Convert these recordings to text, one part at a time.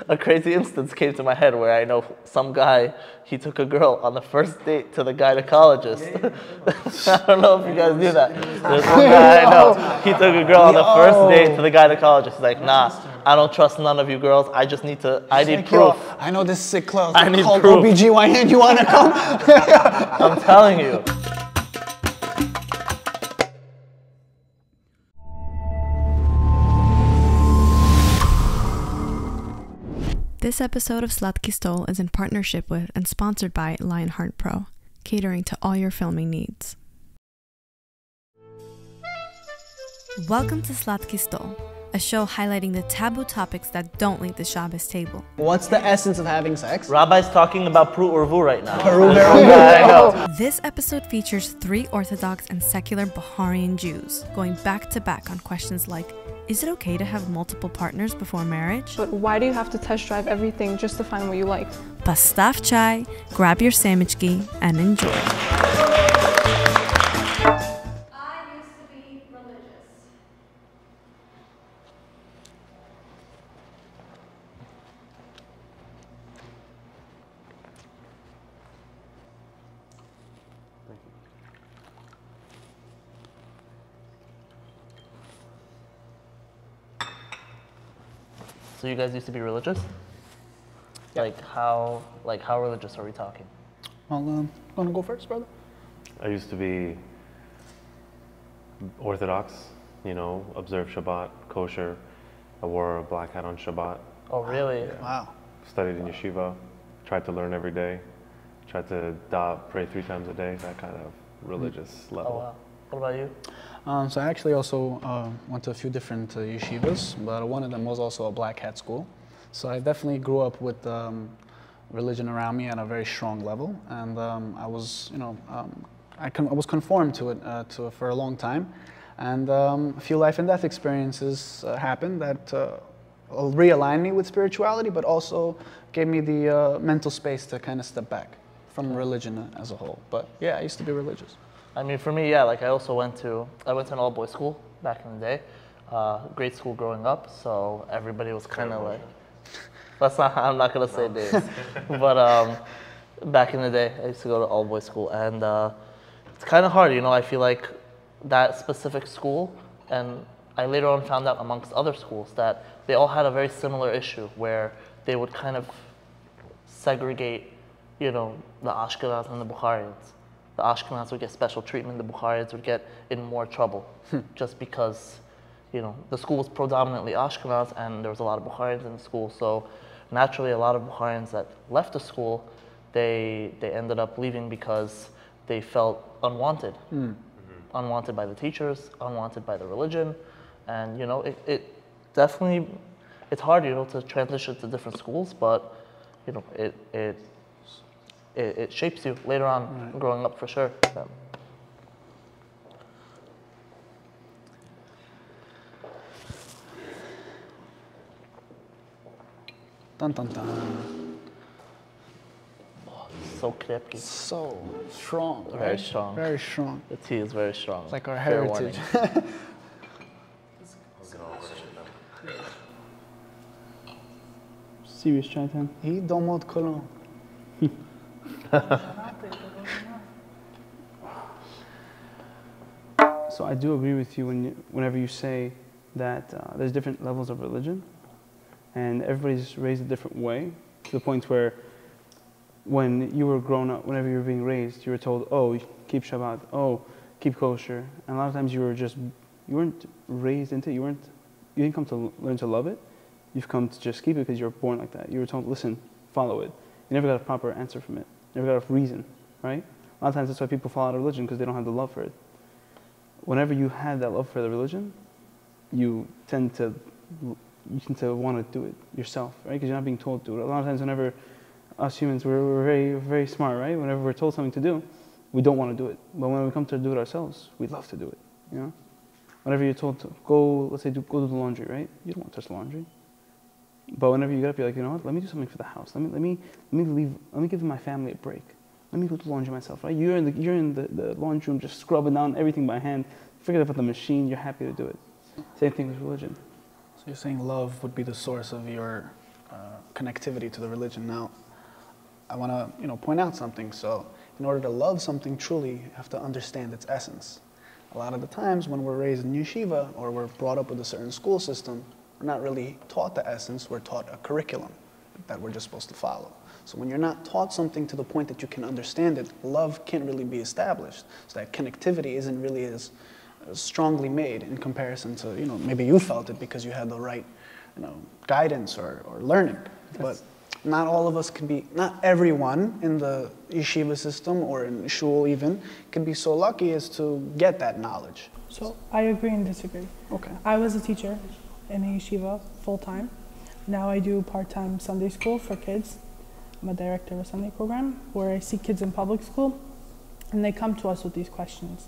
a crazy instance came to my head where I know some guy, he took a girl on the first date to the gynecologist. I don't know if you guys knew that. There's one guy I know, he took a girl on the first date to the gynecologist. He's like, nah, I don't trust none of you girls. I just need to, I need proof. I know this sick class I need called proof. OBGYN, you wanna come? I'm telling you. This episode of Slatki Stol is in partnership with and sponsored by Lionheart Pro, catering to all your filming needs. Welcome to Slatki Stol, a show highlighting the taboo topics that don't leave the Shabbos table. What's the essence of having sex? Rabbi's talking about Peru Urvu right now. I know. This episode features 3 Orthodox and secular Bukharian Jews going back to back on questions like, is it okay to have multiple partners before marriage? But why do you have to test drive everything just to find what you like? Pastaf chai, grab your sandwichki, and enjoy. I used to be religious. So you guys used to be religious? Like how religious are we talking? Well, wanna go first, brother? I used to be Orthodox, you know, observe Shabbat, kosher. I wore a black hat on Shabbat. Oh, really? Wow. Studied in yeshiva, tried to learn every day, tried to pray 3 times a day, that kind of religious level. Oh, wow. What about you? So I actually also went to a few different yeshivas, but one of them was also a black hat school. So I definitely grew up with religion around me at a very strong level, and I was, you know, I was conformed to it for a long time, and a few life and death experiences happened that realigned me with spirituality, but also gave me the mental space to kind of step back from religion as a whole. But yeah, I used to be religious. I mean, for me, yeah, like I went to an all-boys school back in the day, grade school growing up, so everybody was kind of like, I'm not gonna say names, but back in the day, I used to go to all-boys school, and it's kind of hard, you know, I feel like that specific school, and I later on found out amongst other schools that they all had a very similar issue where they would kind of segregate, you know, the Ashkenaz and the Bukharians. The Ashkenaz would get special treatment, the Bukharians would get in more trouble just because, you know, the school was predominantly Ashkenaz and there was a lot of Bukharians in the school. So naturally, a lot of Bukharians that left the school, they ended up leaving because they felt unwanted. Unwanted by the teachers, unwanted by the religion. And, you know, it definitely, it's hard, you know, to transition to different schools, but, you know, it shapes you later on growing up for sure. Yeah. Dun dun dun. So krepki. So strong. Very right? strong. Very strong. The tea is very strong. It's like our Fair heritage. Serious chai time. He domod kolon. So I do agree with you whenever you say that there's different levels of religion, and everybody's raised a different way, to the point where when you were grown up, whenever you were being raised, you were told, oh, keep Shabbat, oh, keep kosher, and a lot of times you weren't raised into it, you didn't come to learn to love it, you've come to just keep it because you were born like that. You were told, listen, follow it. You never got a proper answer from it. You never got a reason, right? A lot of times that's why people fall out of religion, because they don't have the love for it. Whenever you have that love for the religion, you tend to want to do it yourself, right? Because you're not being told to do it. A lot of times whenever us humans, we're very, very smart, right? Whenever we're told something to do, we don't want to do it. But when we come to do it ourselves, we love to do it, you know? Whenever you're told to go, let's say, go do the laundry, right? You don't want to touch the laundry. But whenever you get up, you're like, you know what? Let me do something for the house. Let me give my family a break. Let me go to the laundry myself, right? You're in the laundry room just scrubbing down everything by hand. Forget about the machine. You're happy to do it. Same thing with religion. So You're saying love would be the source of your connectivity to the religion. Now, I want to point out something. So in order to love something truly, you have to understand its essence. A lot of the times when we're raised in yeshiva or we're brought up with a certain school system, we're not really taught the essence, we're taught a curriculum that we're just supposed to follow. So when you're not taught something to the point that you can understand it, love can't really be established. So that connectivity isn't really as strongly made in comparison to, maybe you felt it because you had the right, guidance or learning. But not all of us can be, not everyone in the yeshiva system or in shul even, can be so lucky as to get that knowledge. So I agree and disagree. Okay. I was a teacher in a yeshiva full-time. Now I do part-time Sunday school for kids. I'm a director of a Sunday program where I see kids in public school and they come to us with these questions.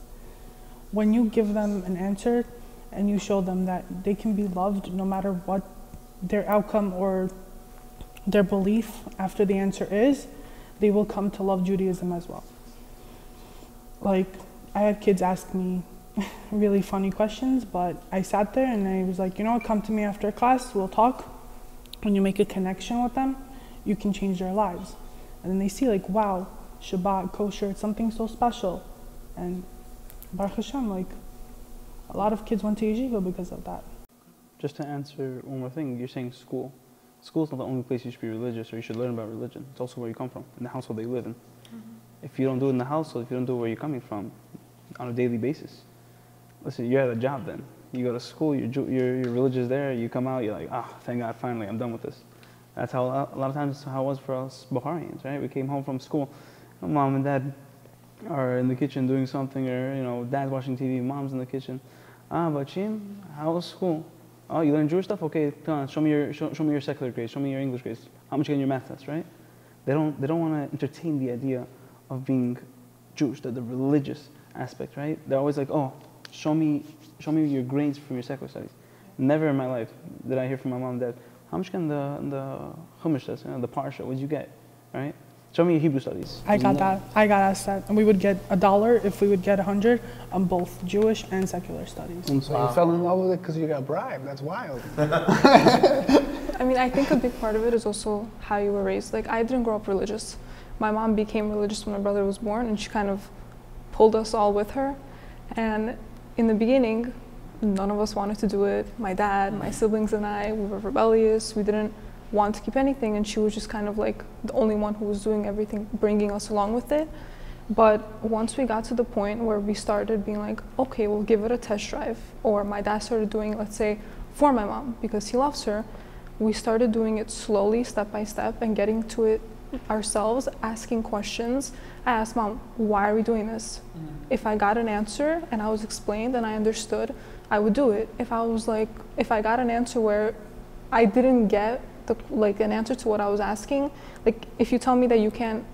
When you give them an answer and you show them that they can be loved no matter what their outcome or their belief after the answer is, they will come to love Judaism as well. Like, I had kids ask me really funny questions, but I sat there and I was like, come to me after class, we'll talk. When you make a connection with them, you can change their lives. And then they see like, wow, Shabbat, kosher, it's something so special. And Baruch Hashem, like, a lot of kids went to yeshiva because of that. Just to answer one more thing, you're saying school. School's not the only place you should be religious or you should learn about religion. It's also where you come from, in the household they live in. If you don't do it in the household, if you don't do it where you're coming from on a daily basis, listen, you're at a job then. You go to school, you're religious there, you come out, you're like, thank God, finally, I'm done with this. That's how a lot of times how it was for us Bukharians, right? We came home from school, mom and dad are in the kitchen doing something, or dad's watching TV, mom's in the kitchen. But Shim, how was school? Oh, you learn Jewish stuff? Okay, come on, show me your secular grades, show me your English grades. How much you get in your math test, right? They don't want to entertain the idea of being Jewish, the religious aspect, right? They're always like, oh, show me your grades from your secular studies. Never in my life did I hear from my mom and dad, how much in the Chumash test, the Parsha, what did you get, right? Show me your Hebrew studies. I got asked that. And we would get $1 if we would get 100 on both Jewish and secular studies. And so you fell in love with it because you got bribed. That's wild. I mean, I think a big part of it is also how you were raised. Like, I didn't grow up religious. My mom became religious when my brother was born, and she kind of pulled us all with her. And in the beginning, none of us wanted to do it. My dad, my siblings and I, we were rebellious. We didn't want to keep anything, and she was just kind of like the only one who was doing everything, bringing us along with it. But once we got to the point where we started being like, okay, we'll give it a test drive, or my dad started doing it, let's say, for my mom, because he loves her, we started doing it slowly, step by step, and getting to it ourselves, asking questions. I asked Mom, why are we doing this? If I got an answer and I was explained and I understood, I would do it. If I got an answer where I didn't get an answer to what I was asking, like if you tell me that you can't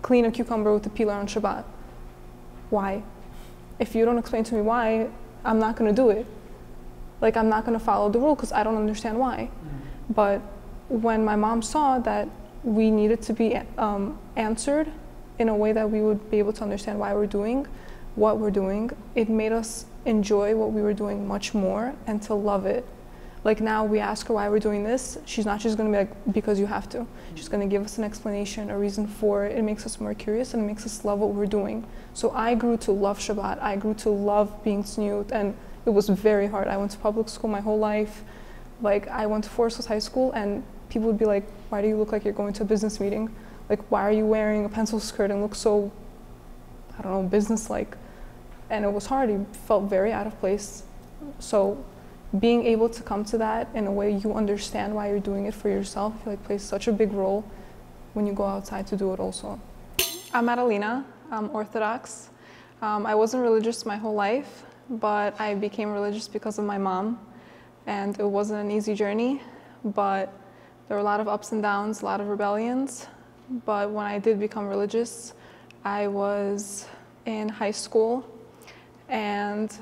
clean a cucumber with a peeler on Shabbat, why? If you don't explain to me why, I'm not going to do it. Like, I'm not going to follow the rule because I don't understand why. But when my mom saw that we needed to be answered in a way that we would be able to understand why we're doing what we're doing, it made us enjoy what we were doing much more and to love it. Like, now we ask her why we're doing this, she's not just going to be like, because you have to. She's going to give us an explanation, a reason for it. It makes us more curious and it makes us love what we're doing. So I grew to love Shabbat. I grew to love being tzniut, and it was very hard. I went to public school my whole life. Like, I went to Forest Hills High School, and people would be like, why do you look like you're going to a business meeting? Like, why are you wearing a pencil skirt and look so, I don't know, business-like? And it was hard. It felt very out of place. So being able to come to that in a way you understand why you're doing it for yourself, I feel like plays such a big role when you go outside to do it also. I'm Adelina. I'm Orthodox. I wasn't religious my whole life, but I became religious because of my mom. And it wasn't an easy journey, but there were a lot of ups and downs, a lot of rebellions. But when I did become religious, I was in high school, and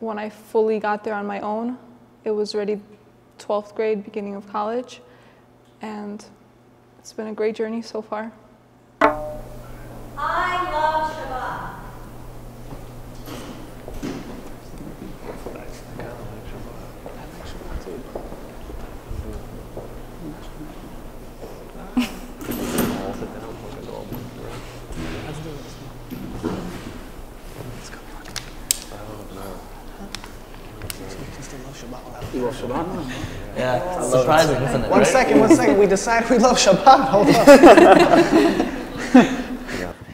when I fully got there on my own, it was already 12th grade, beginning of college, and it's been a great journey so far. I love Shabbat. Shabbat now? Yeah, it's surprising, isn't it? One right? second. We decide we love Shabbat. Hold on.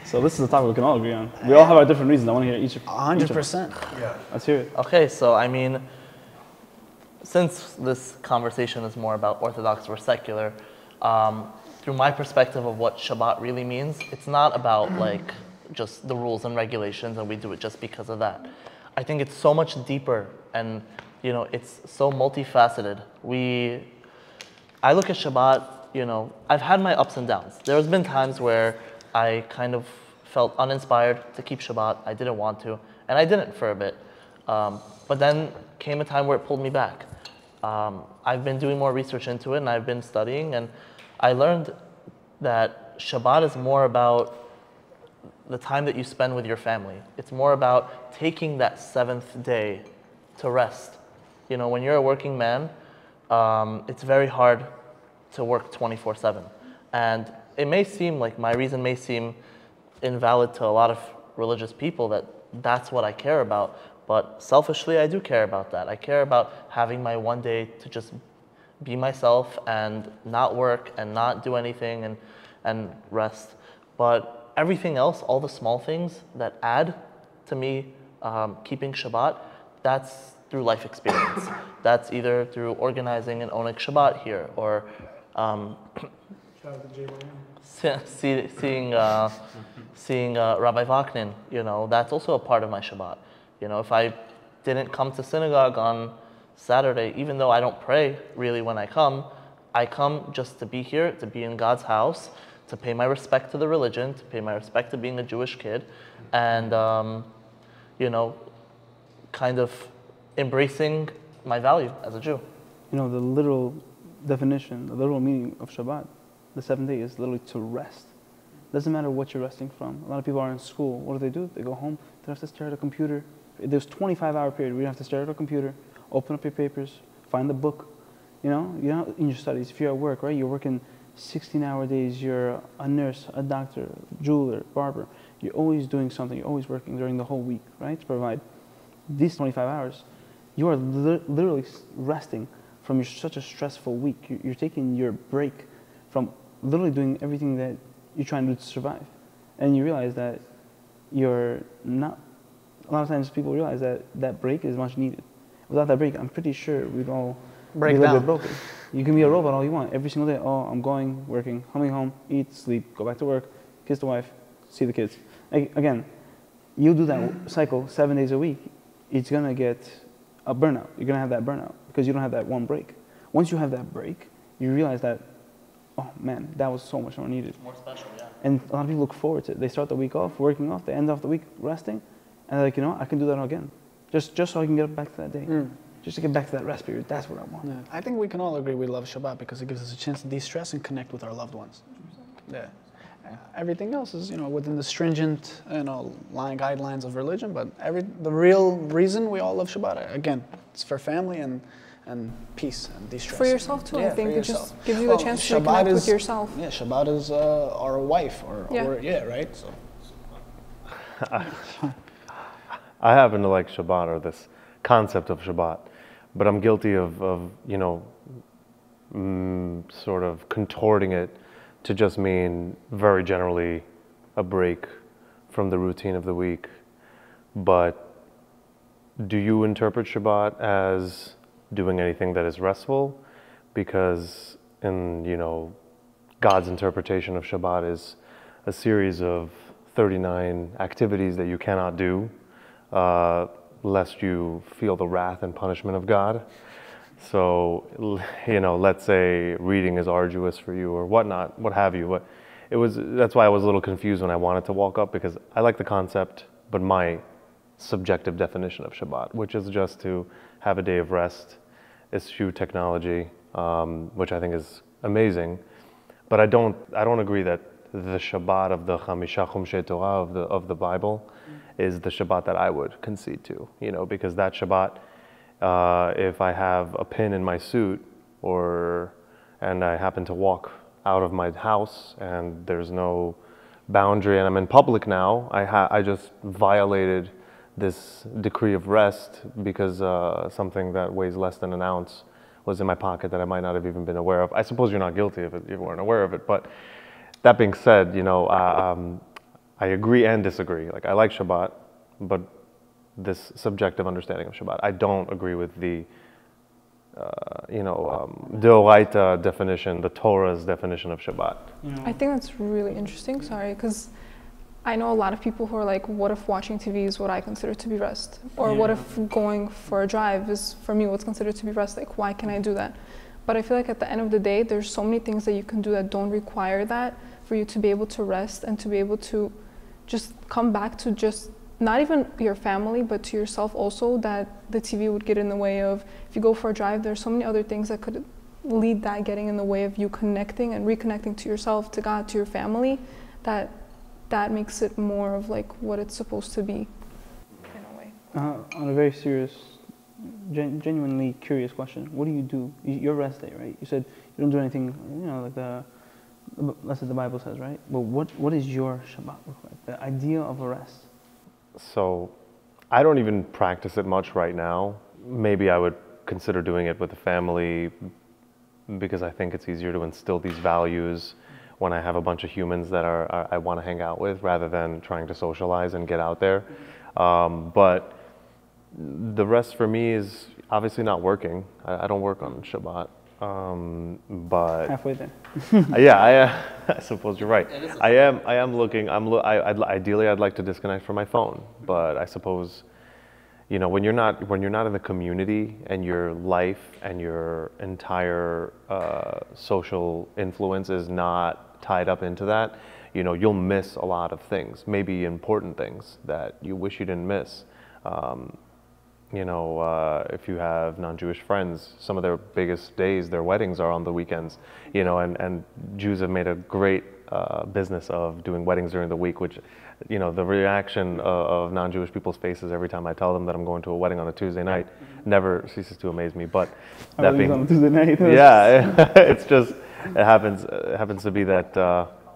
So this is a topic we can all agree on. We all have our different reasons. I want to hear each of 100%. Yeah. Let's hear it. Okay, so I mean, since this conversation is more about Orthodox or secular, through my perspective of what Shabbat really means, it's not about like just the rules and regulations and we do it just because of that. I think it's so much deeper and it's so multifaceted. I look at Shabbat, I've had my ups and downs. There's been times where I kind of felt uninspired to keep Shabbat. I didn't want to, and I didn't for a bit. But then came a time where it pulled me back. I've been doing more research into it and I've been studying, and I learned that Shabbat is more about the time that you spend with your family. It's more about taking that seventh day to rest. When you're a working man, it's very hard to work 24/7. And it may seem like my reason may seem invalid to a lot of religious people that that's what I care about. But selfishly, I do care about that. I care about having my one day to just be myself and not work and not do anything and rest. But everything else, all the small things that add to me keeping Shabbat, that's through life experience. That's either through organizing an Oneg Shabbat here or seeing Rabbi Vaknin, that's also a part of my Shabbat. If I didn't come to synagogue on Saturday, even though I don't pray really when I come just to be here, to be in God's house, to pay my respect to the religion, to pay my respect to being a Jewish kid, and kind of embracing my value as a Jew. The literal definition, the literal meaning of Shabbat, the seventh day, is literally to rest. Doesn't matter what you're resting from. A lot of people are in school. What do? They go home. They have to stare at a computer. There's 25-hour period where you have to stare at a computer, open up your papers, find the book. You're not in your studies. If you're at work, right? You're working 16-hour days. You're a nurse, a doctor, jeweler, barber. You're always doing something. You're always working during the whole week, right? To provide these 25 hours. You are literally resting from such a stressful week. You're taking your break from literally doing everything that you're trying to do to survive. And you realize that you're not, a lot of times people realize that that break is much needed. Without that break, I'm pretty sure we'd all Break be a little down. bit broken. You can be a robot all you want. Every single day, I'm going, working, coming home, eat, sleep, go back to work, kiss the wife, see the kids. Again, you do that cycle 7 days a week, it's going to get a burnout. You're going to have that burnout because you don't have that one break. Once you have that break, you realize that, oh man, that was so much more needed. More special, yeah. And a lot of people look forward to it. They start the week off, working off, they end off the week resting, and they're like, I can do that again. Just so I can get back to that day. Just to get back to that rest period. That's what I want. Yeah. I think we can all agree we love Shabbat because it gives us a chance to de-stress and connect with our loved ones. Yeah. Everything else is, within the stringent, line guidelines of religion. But the real reason we all love Shabbat, again, it's for family and peace and de-stress. For yourself too, Yeah, I think for it just yourself. gives you the chance to connect with yourself. Yeah, Shabbat is our wife, right? So. I happen to like Shabbat, or this concept of Shabbat, but I'm guilty of sort of contorting it to just mean very generally a break from the routine of the week. But do you interpret Shabbat as doing anything that is restful? Because in, God's interpretation of Shabbat is a series of 39 activities that you cannot do, lest you feel the wrath and punishment of God. So, let's say reading is arduous for you or whatnot, what have you. But that's why I was a little confused when I wanted to walk up, because I like the concept, but my subjective definition of Shabbat, which is just to have a day of rest, eschew technology, which I think is amazing. But I don't agree that the Shabbat of the Chamisha Chumshei Torah of the Bible is the Shabbat that I would concede to, because that Shabbat, if I have a pin in my suit and I happen to walk out of my house and there's no boundary and I'm in public now, I just violated this decree of rest because something that weighs less than an ounce was in my pocket that I might not have even been aware of. I suppose you're not guilty if you weren't aware of it, but that being said, you know, I agree and disagree. Like, I like Shabbat, but this subjective understanding of Shabbat, I don't agree with the, Deoraita definition, the Torah's definition of Shabbat. I think that's really interesting, sorry, because I know a lot of people who are like, what if watching TV is what I consider to be rest? Or what if going for a drive is, for me, what's considered to be rest? Like, why can I do that? But I feel like at the end of the day, there's so many things that you can do that don't require that for you to be able to rest and to be able to just come back to just not even your family, but to yourself also, that the TV would get in the way of. If you go for a drive, there's so many other things that could lead that getting in the way of you connecting and reconnecting to yourself, to God, to your family, that makes it more of like what it's supposed to be in a way. On a very serious, genuinely curious question, what do you do? Your rest day, right? You said you don't do anything, you know, like let's say the Bible says, right? But what is your Shabbat look like? The idea of a rest. So I don't even practice it much right now. Maybe I would consider doing it with the family because I think it's easier to instill these values when I have a bunch of humans that I want to hang out with rather than trying to socialize and get out there. But the rest for me is obviously not working. I don't work on Shabbat. But halfway there. Yeah, I suppose you're right. I am looking. Ideally, I'd like to disconnect from my phone, but I suppose, you know, when you're not in the community and your life and your entire social influence is not tied up into that, you know, you'll miss a lot of things, maybe important things that you wish you didn't miss. You know, if you have non-Jewish friends, some of their biggest days, their weddings are on the weekends, you know, and Jews have made a great business of doing weddings during the week, which, you know, the reaction of non-Jewish people's faces every time I tell them that I'm going to a wedding on a Tuesday night never ceases to amaze me. But that being, on Tuesday night. yeah, it's just, it happens to be that,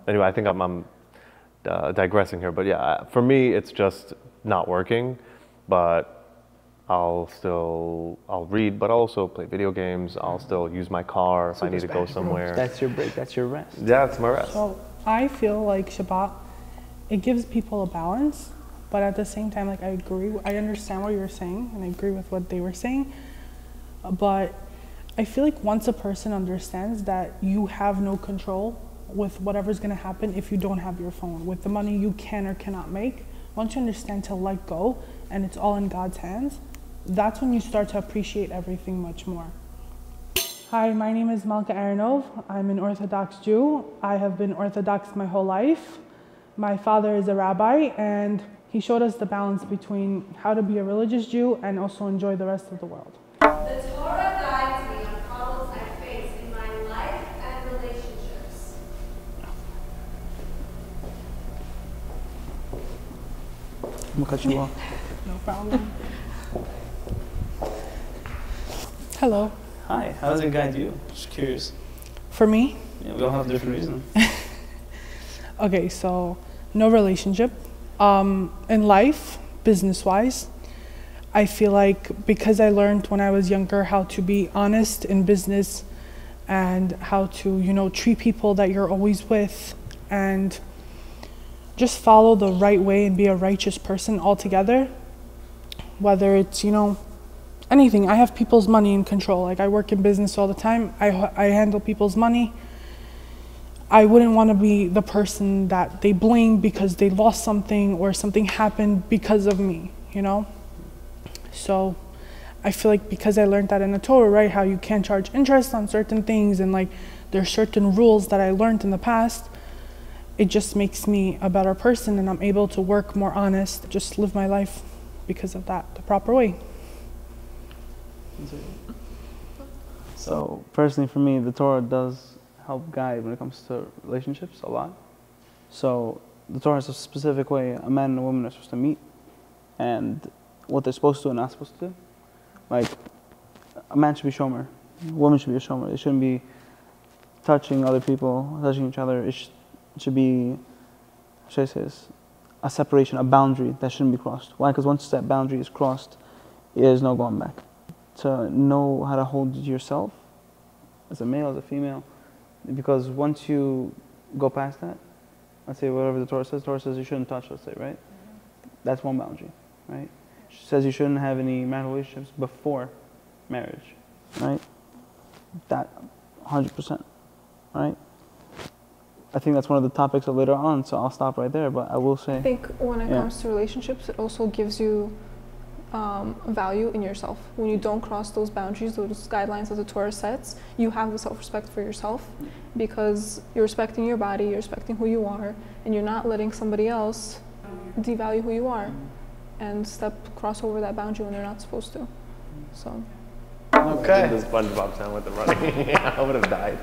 anyway, I think I'm digressing here, but yeah, for me, it's just not working, but I'll read, but I'll also play video games. I'll still use my car if I need to go somewhere. That's your break, that's your rest. Yeah, it's my rest. So I feel like Shabbat, it gives people a balance, but at the same time, like, I understand what you were saying, and I agree with what they were saying, but I feel like once a person understands that you have no control with whatever's gonna happen if you don't have your phone, with the money you can or cannot make, once you understand to let go and it's all in God's hands, that's when you start to appreciate everything much more. Hi, my name is Malka Aronov. I'm an Orthodox Jew. I have been Orthodox my whole life. My father is a rabbi, and he showed us the balance between how to be a religious Jew and also enjoy the rest of the world. The Torah guides me on problems I face in my life and relationships. I'm gonna cut you off. No problem. Hello. Hi, how does it guide you? Just curious. For me? Yeah, we all have different reasons. Okay, so no relationship. In life, business-wise, I feel like because I learned when I was younger how to be honest in business and how to, you know, treat people that you're always with and just follow the right way and be a righteous person altogether, whether it's, you know, anything. I have people's money in control. Like, I work in business all the time. I handle people's money. I wouldn't want to be the person that they blame because they lost something or something happened because of me, you know? So I feel like because I learned that in the Torah, right, how you can't charge interest on certain things and like there's certain rules that I learned in the past, it just makes me a better person and I'm able to work more honest, just live my life because of that, the proper way. So personally for me, the Torah does help guide when it comes to relationships a lot. So the Torah has a specific way a man and a woman are supposed to meet and what they're supposed to and not supposed to do. Like, a man should be shomer, a woman should be a shomer. They shouldn't be touching other people, touching each other. It should be, how should I say this, a separation, a boundary that shouldn't be crossed. Why? Because once that boundary is crossed, there's no going back. to know how to hold yourself as a male, as a female, because once you go past that, let's say whatever the Torah says you shouldn't touch, let's say, right? That's one boundary, right? It says you shouldn't have any marital relationships before marriage, right? That 100%, right? I think that's one of the topics of later on, so I'll stop right there, but I will say... I think when it comes to relationships, it also gives you value in yourself. When you don't cross those boundaries, those guidelines that the Torah sets, you have the self-respect for yourself because you're respecting your body, you're respecting who you are, and you're not letting somebody else devalue who you are and cross over that boundary when they're not supposed to. So. Okay. The SpongeBob sound with the running. I would have died.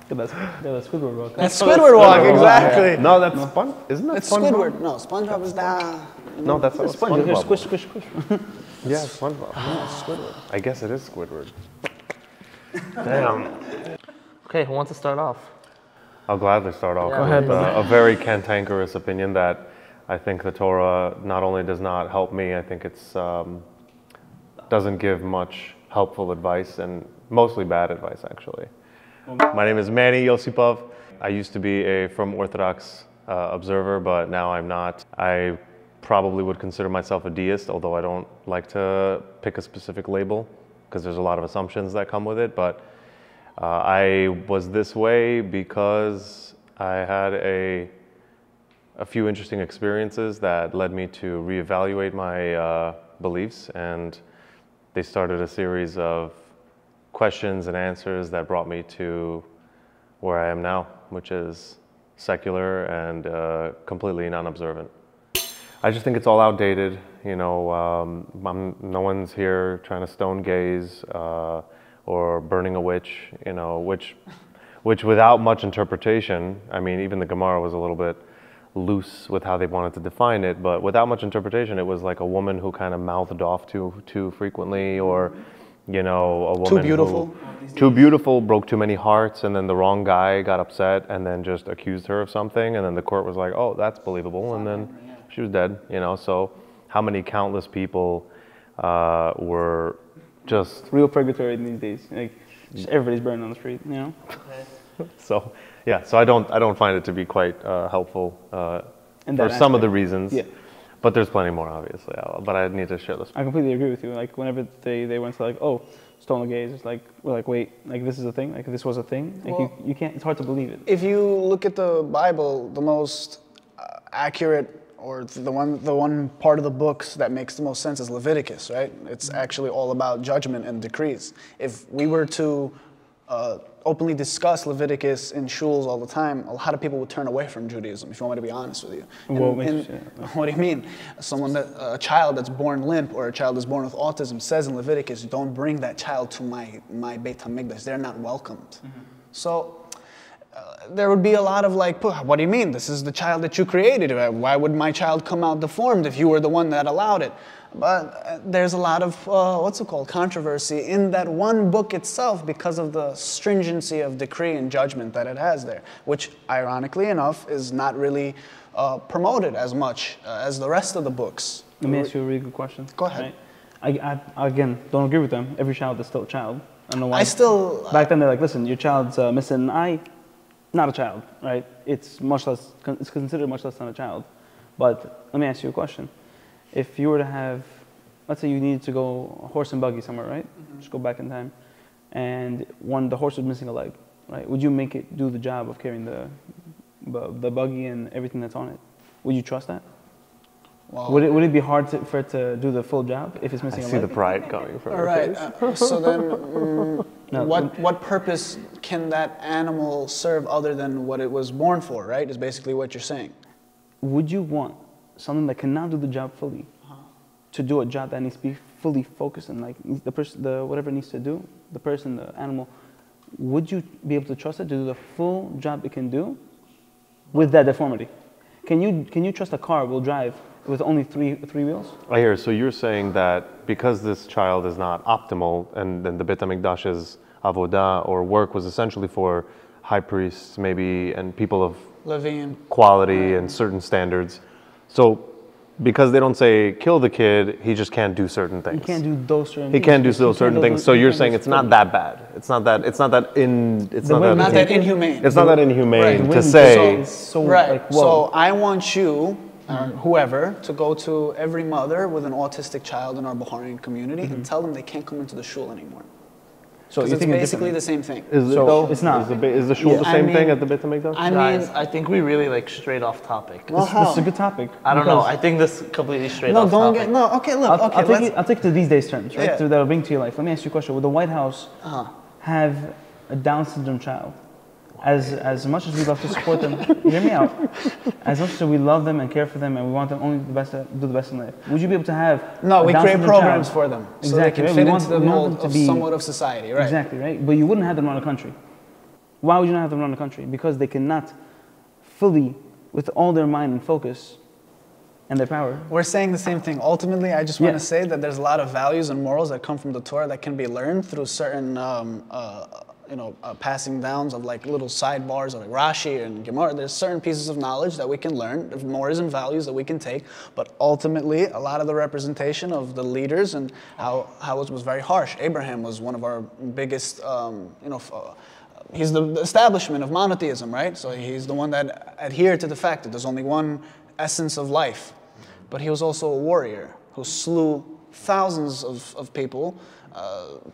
That's Squidward walk. That's Squidward walk, exactly. No, that's Sponge. Isn't that It's SpongeBob? Squidward. No, SpongeBob is down. No, that's not SpongeBob. Here, squish, squish, squish. Yeah, SpongeBob. Squidward. I guess it is Squidward. Damn. Okay, who wants to start off? I'll gladly start off Go with a very cantankerous opinion that I think the Torah not only does not help me, I think it's doesn't give much helpful advice and mostly bad advice, actually. My name is Manny Yosipov. I used to be a from Orthodox observer, but now I'm not. I probably would consider myself a deist, although I don't like to pick a specific label because there's a lot of assumptions that come with it. But I was this way because I had a few interesting experiences that led me to reevaluate my beliefs, and they started a series of questions and answers that brought me to where I am now, which is secular and completely non-observant. I just think it's all outdated. You know, no one's here trying to stone gays or burning a witch. You know, which without much interpretation. I mean, even the Gemara was a little bit loose with how they wanted to define it, but without much interpretation, it was like a woman who kind of mouthed off too frequently, or you know, a woman too beautiful, broke too many hearts, and then the wrong guy got upset and then just accused her of something, and then the court was like, oh, that's believable, and then she was dead, you know. So how many countless people were just real purgatory these days, like just everybody's burning on the street, you know. So yeah, so I don't find it to be quite helpful for some of the reasons. Yeah. But there's plenty more, obviously. But I need to share this. I completely agree with you. Like whenever they went to like, oh, stolen gays, it's like we're like, wait, like this is a thing. Like this was a thing. Like well, you can't. It's hard to believe it. If you look at the Bible, the most accurate or the one part of the books that makes the most sense is Leviticus, right? It's actually all about judgment and decrees. If we were to openly discuss Leviticus in shuls all the time, a lot of people would turn away from Judaism, if you want me to be honest with you. What do you mean? A child that's born limp or a child that's born with autism says in Leviticus, don't bring that child to my Beit HaMikdash. They're not welcomed. So there would be a lot of like, what do you mean? This is the child that you created. Why would my child come out deformed if you were the one that allowed it? But there's a lot of, controversy in that one book itself because of the stringency of decree and judgment that it has there, which, ironically enough, is not really promoted as much as the rest of the books. Let me ask you a really good question. Go ahead. Right? I again, don't agree with them. Every child is still a child. I don't know why. Back then, they're like, listen, your child's missing an eye, not a child, right? It's considered much less than a child. But let me ask you a question. If you were to have, let's say you needed to go horse and buggy somewhere, right? Just go back in time. And the horse was missing a leg, right? Would you make it do the job of carrying the buggy and everything that's on it? Would you trust that? Well, would it be hard for it to do the full job if it's missing a leg? I see the pride coming from your face. So then, what purpose can that animal serve other than what it was born for, right? Is basically what you're saying. Would you want something that cannot do the job fully to do a job that needs to be fully focused and like the person, whatever it needs to do, the person, the animal, would you be able to trust it to do the full job it can do with that deformity? Can you trust a car will drive with only three wheels? I hear. So you're saying that because this child is not optimal, and then the Beit HaMikdash's avodah or work was essentially for high priests, maybe, and people of Levine, quality and certain standards. So because they don't say kill the kid, he just can't do certain things. He can't do those certain He things. can't do those certain things. So you're saying it's not that bad. It's not that inhumane. It's not that inhumane Right. to say. So, Right. like, whoa. So I want you, whoever, to go to every mother with an autistic child in our Bukharian community and tell them they can't come into the shul anymore. So Because you it's think basically the same thing. Is it So though? it's not. Is the shul the I same mean- thing at the Beit HaMikdash? I Guys, mean, I think we really like straight off topic. well, This is a how? good topic. I don't know. because I think this completely straight No, off don't topic. get, no, okay, look, I'll, okay, I'll, take let's, it, I'll take it to these days terms, right? Yeah. So that'll bring to your life. Let me ask you a question. Would the White House Uh-huh. have a Down syndrome child? As much as we love to support them, hear me out. As much as we love them and care for them and we want them only the best, do the best in life, would you be able to have no, a we Down create syndrome programs child? for them so Exactly, they can right? fit We into the want them mold to of be- somewhat of society, right? Exactly, right? But you wouldn't have them run a country. Why would you not have them run a country? Because they cannot fully, with all their mind and focus and their power. We're saying the same thing. Ultimately, I just want Yeah. to say that there's a lot of values and morals that come from the Torah that can be learned through certain, passing downs of like little sidebars of like Rashi and Gemara. There's certain pieces of knowledge that we can learn, of morals and values that we can take. But ultimately, a lot of the representation of the leaders and how it was very harsh. Abraham was one of our biggest, he's the establishment of monotheism, right? So he's the one that adhered to the fact that there's only one essence of life. But he was also a warrior who slew thousands of people,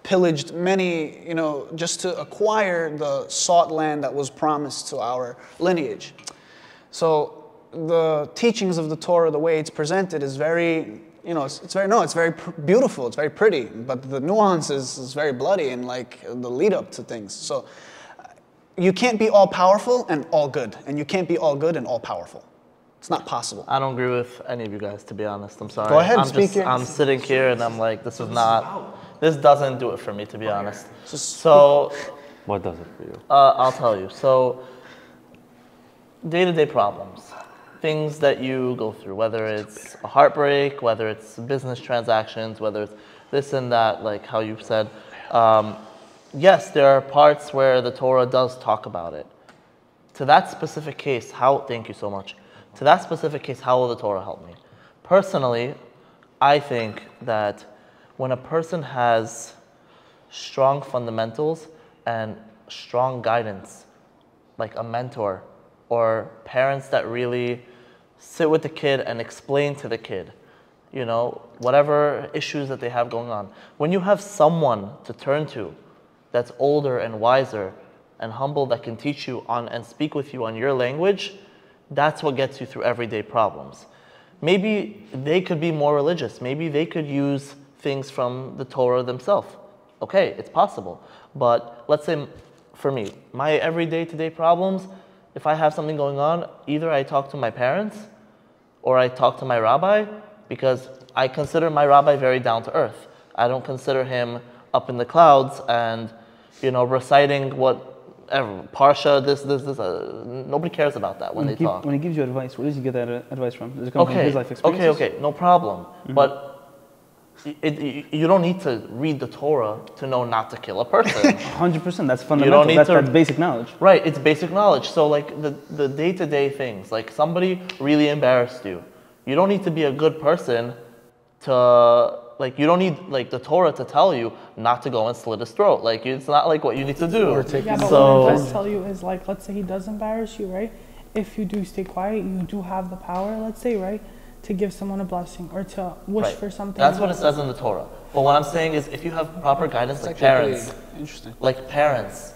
pillaged many, just to acquire the sought land that was promised to our lineage. So the teachings of the Torah, the way it's presented, is very, it's very beautiful, it's very pretty, but the nuance is very bloody and like the lead up to things. So you can't be all powerful and all good, and you can't be all good and all powerful. It's not possible. I don't agree with any of you guys, to be honest. I'm sorry. Go ahead, I'm speak your- I'm sitting here and I'm like, this doesn't do it for me, to be honest. So, What does it for you? I'll tell you. So, day-to-day problems, things that you go through, whether it's a heartbreak, whether it's business transactions, whether it's this and that, like how you said. Yes, there are parts where the Torah does talk about it. To that specific case, thank you so much. To that specific case, how will the Torah help me? Personally, I think that when a person has strong fundamentals and strong guidance, like a mentor or parents that really sit with the kid and explain to the kid, whatever issues that they have going on. When you have someone to turn to that's older and wiser and humble that can teach you and speak with you on your language, that's what gets you through everyday problems. Maybe they could be more religious. Maybe they could use things from the Torah themselves. Okay, it's possible. But let's say for me, my everyday to-day problems, if I have something going on, either I talk to my parents or I talk to my rabbi, because I consider my rabbi very down to earth. I don't consider him up in the clouds and, reciting Parsha, this. Nobody cares about that when they talk. When he gives you advice, where does he get that advice from? Does it come from his life experiences? Okay, no problem. But you don't need to read the Torah to know not to kill a person. 100%. That's fundamental. That's basic knowledge. Right, it's basic knowledge. So like the day-to-day things, like somebody really embarrassed you. You don't need to be a good person to, you don't need the Torah to tell you not to go and slit his throat. It's not like what you need to do. Yeah, but what it does tell you is let's say he does embarrass you, right? If you do stay quiet, you do have the power, let's say, right, to give someone a blessing or to wish for something. That's what it says in the Torah. But what I'm saying is, if you have proper guidance, like parents,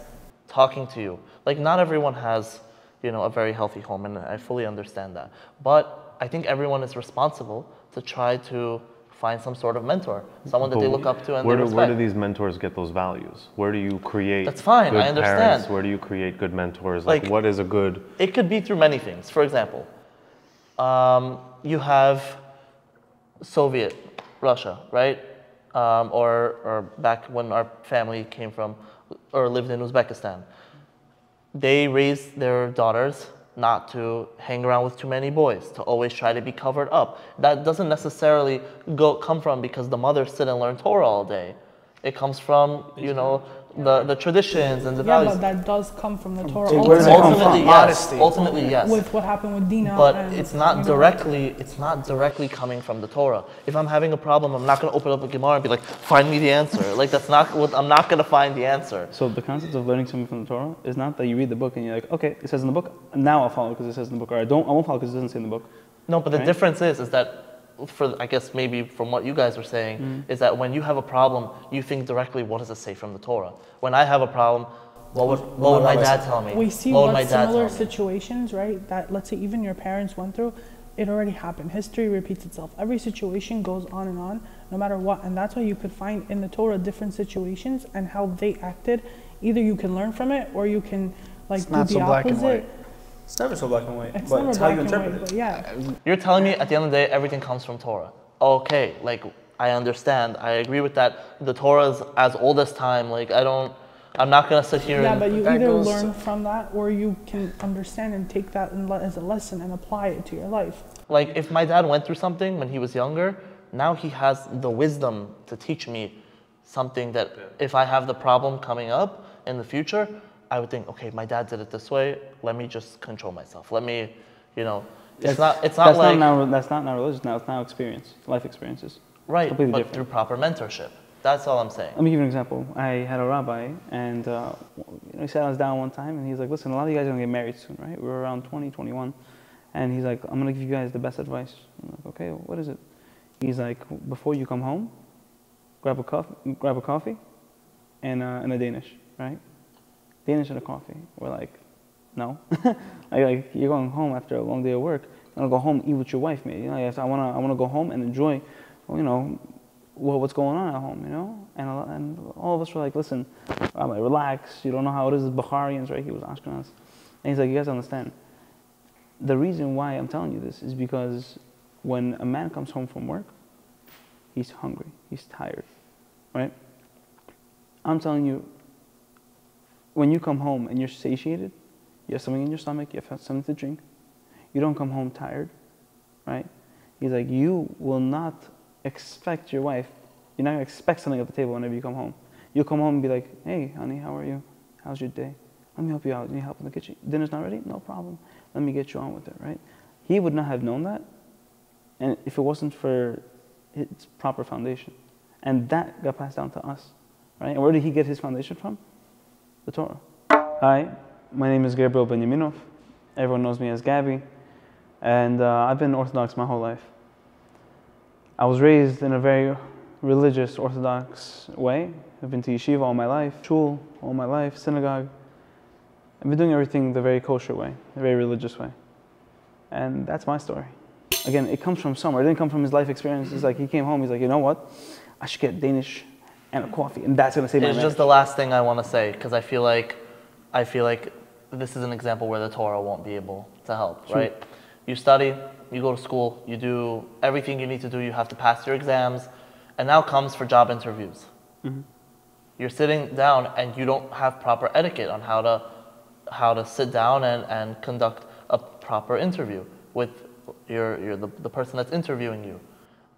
talking to you, not everyone has, a very healthy home, and I fully understand that. But I think everyone is responsible to try to find some sort of mentor, someone that they look up to and they respect. Where do these mentors get those values? Where do you create That's fine, good I understand. parents? Where do you create good mentors? What is a good... It could be through many things. For example, you have Soviet Russia, right? Or back when our family came from or lived in Uzbekistan. They raised their daughters not to hang around with too many boys, to always try to be covered up. That doesn't necessarily come from because the mothers sit and learn Torah all day. It comes from, the traditions and the Yeah, values. but that does come from the Torah. Where does it come Ultimately, from? yes. Modesty. Ultimately, yes. With what happened with Dina. But and, it's not you know, directly. It's not directly coming from the Torah. If I'm having a problem, I'm not going to open up a Gemara and be like, "Find me the answer." Like that's not what I'm not going to find the answer. So the concept of learning something from the Torah is not that you read the book and you're like, okay, it says in the book, now I'll follow because it says in the book, or I won't follow because it doesn't say in the book. No, but the Right? difference is that, I guess maybe from what you guys were saying, is that when you have a problem, you think directly, what does it say from the Torah? When I have a problem, what would my dad tell me? we see What would what my dad similar tell me? situations, right, that let's say even your parents went through, it already happened. History repeats itself. Every situation goes on, no matter what. And that's why you could find in the Torah different situations and how they acted. Either you can learn from it or you can like It's do not the so black and opposite. white. It's never so black and white, It's but never it's how black you and interpret white, it. but yeah. You're telling me at the end of the day, everything comes from Torah. Okay, like, I understand. I agree with that. The Torah is as old as time. Like, I'm not going to sit here Yeah, and... but you that either goes learn from that or you can understand and take that as a lesson and apply it to your life. Like, if my dad went through something when he was younger, now he has the wisdom to teach me something that if I have the problem coming up in the future, I would think, okay, my dad did it this way. Let me just control myself. Let me, it's not like... That's not now religious, now it's now experience, life experiences. Right, completely but different. through proper mentorship. That's all I'm saying. Let me give you an example. I had a rabbi, and he sat us down one time, and he's like, listen, a lot of you guys are going to get married soon, right? We were around 20, 21. And he's like, I'm going to give you guys the best advice. I'm like, okay, what is it? He's like, before you come home, grab a coffee and a Danish, right? Danish and a coffee. We're like, no. like, you're going home after a long day of work. I'm going to go home, eat with your wife, maybe. I want to go home and enjoy, what's going on at home, And all of us were like, listen, relax. You don't know how it is. Bukharians, right? He was Ashkenaz. And he's like, you guys understand. The reason why I'm telling you this is because when a man comes home from work, he's hungry, he's tired, right? I'm telling you, when you come home and you're satiated, you have something in your stomach, you have something to drink, you don't come home tired, right? He's like, you will not expect your wife, you're not going to expect something at the table whenever you come home. You'll come home and be like, hey, honey, how are you? How's your day? Let me help you out. You need help in the kitchen? Dinner's not ready? No problem. Let me get you on with it, right? He would not have known that, and if it wasn't for its proper foundation. And that got passed down to us, right? And where did he get his foundation from? The Torah. Hi, my name is Gabriel Benyaminov. Everyone knows me as Gabby. And I've been Orthodox my whole life. I was raised in a very religious Orthodox way. I've been to yeshiva all my life, shul all my life, synagogue. I've been doing everything the very kosher way, the very religious way. And that's my story. Again, it comes from somewhere. It didn't come from his life experience. It's like he came home, he's like, you know what? I should get Danish and a coffee, and that's going to save my marriage. It's just the last thing I want to say, because I feel like this is an example where the Torah won't be able to help, right? You study, you go to school, you do everything you need to do, you have to pass your exams, and now comes for job interviews. Mm-hmm. You're sitting down and you don't have proper etiquette on how to sit down and conduct a proper interview with the person that's interviewing you.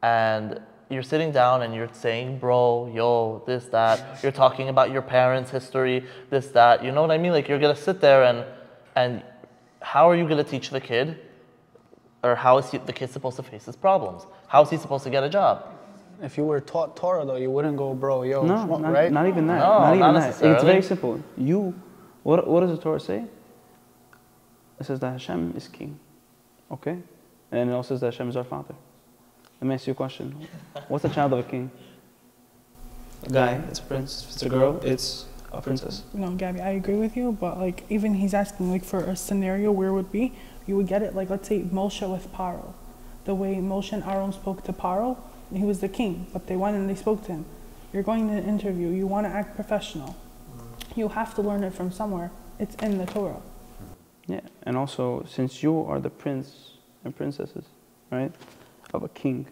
And you're sitting down and you're saying, bro, yo, this, that. You're talking about your parents' history, this, that. You know what I mean? Like, you're going to sit there and how are you going to teach the kid? Or how is the kid supposed to face his problems? How is he supposed to get a job? If you were taught Torah, though, you wouldn't go, bro, yo, no, right? Not even that. No, not even not that. It's very simple. What does the Torah say? It says that Hashem is king. Okay? And it also says that Hashem is our father. Let me ask you a question. What's the child of a king? A guy, it's a prince. If it's a girl, it's a princess. No, Gabby, I agree with you, but like even he's asking like for a scenario where it would be, you would get it like let's say Moshe with Paro. The way Moshe and Aaron spoke to Paro, he was the king, but they went and they spoke to him. You're going to an interview, you want to act professional. You have to learn it from somewhere. It's in the Torah. Yeah, and also since you are the prince and princesses, right, of a king,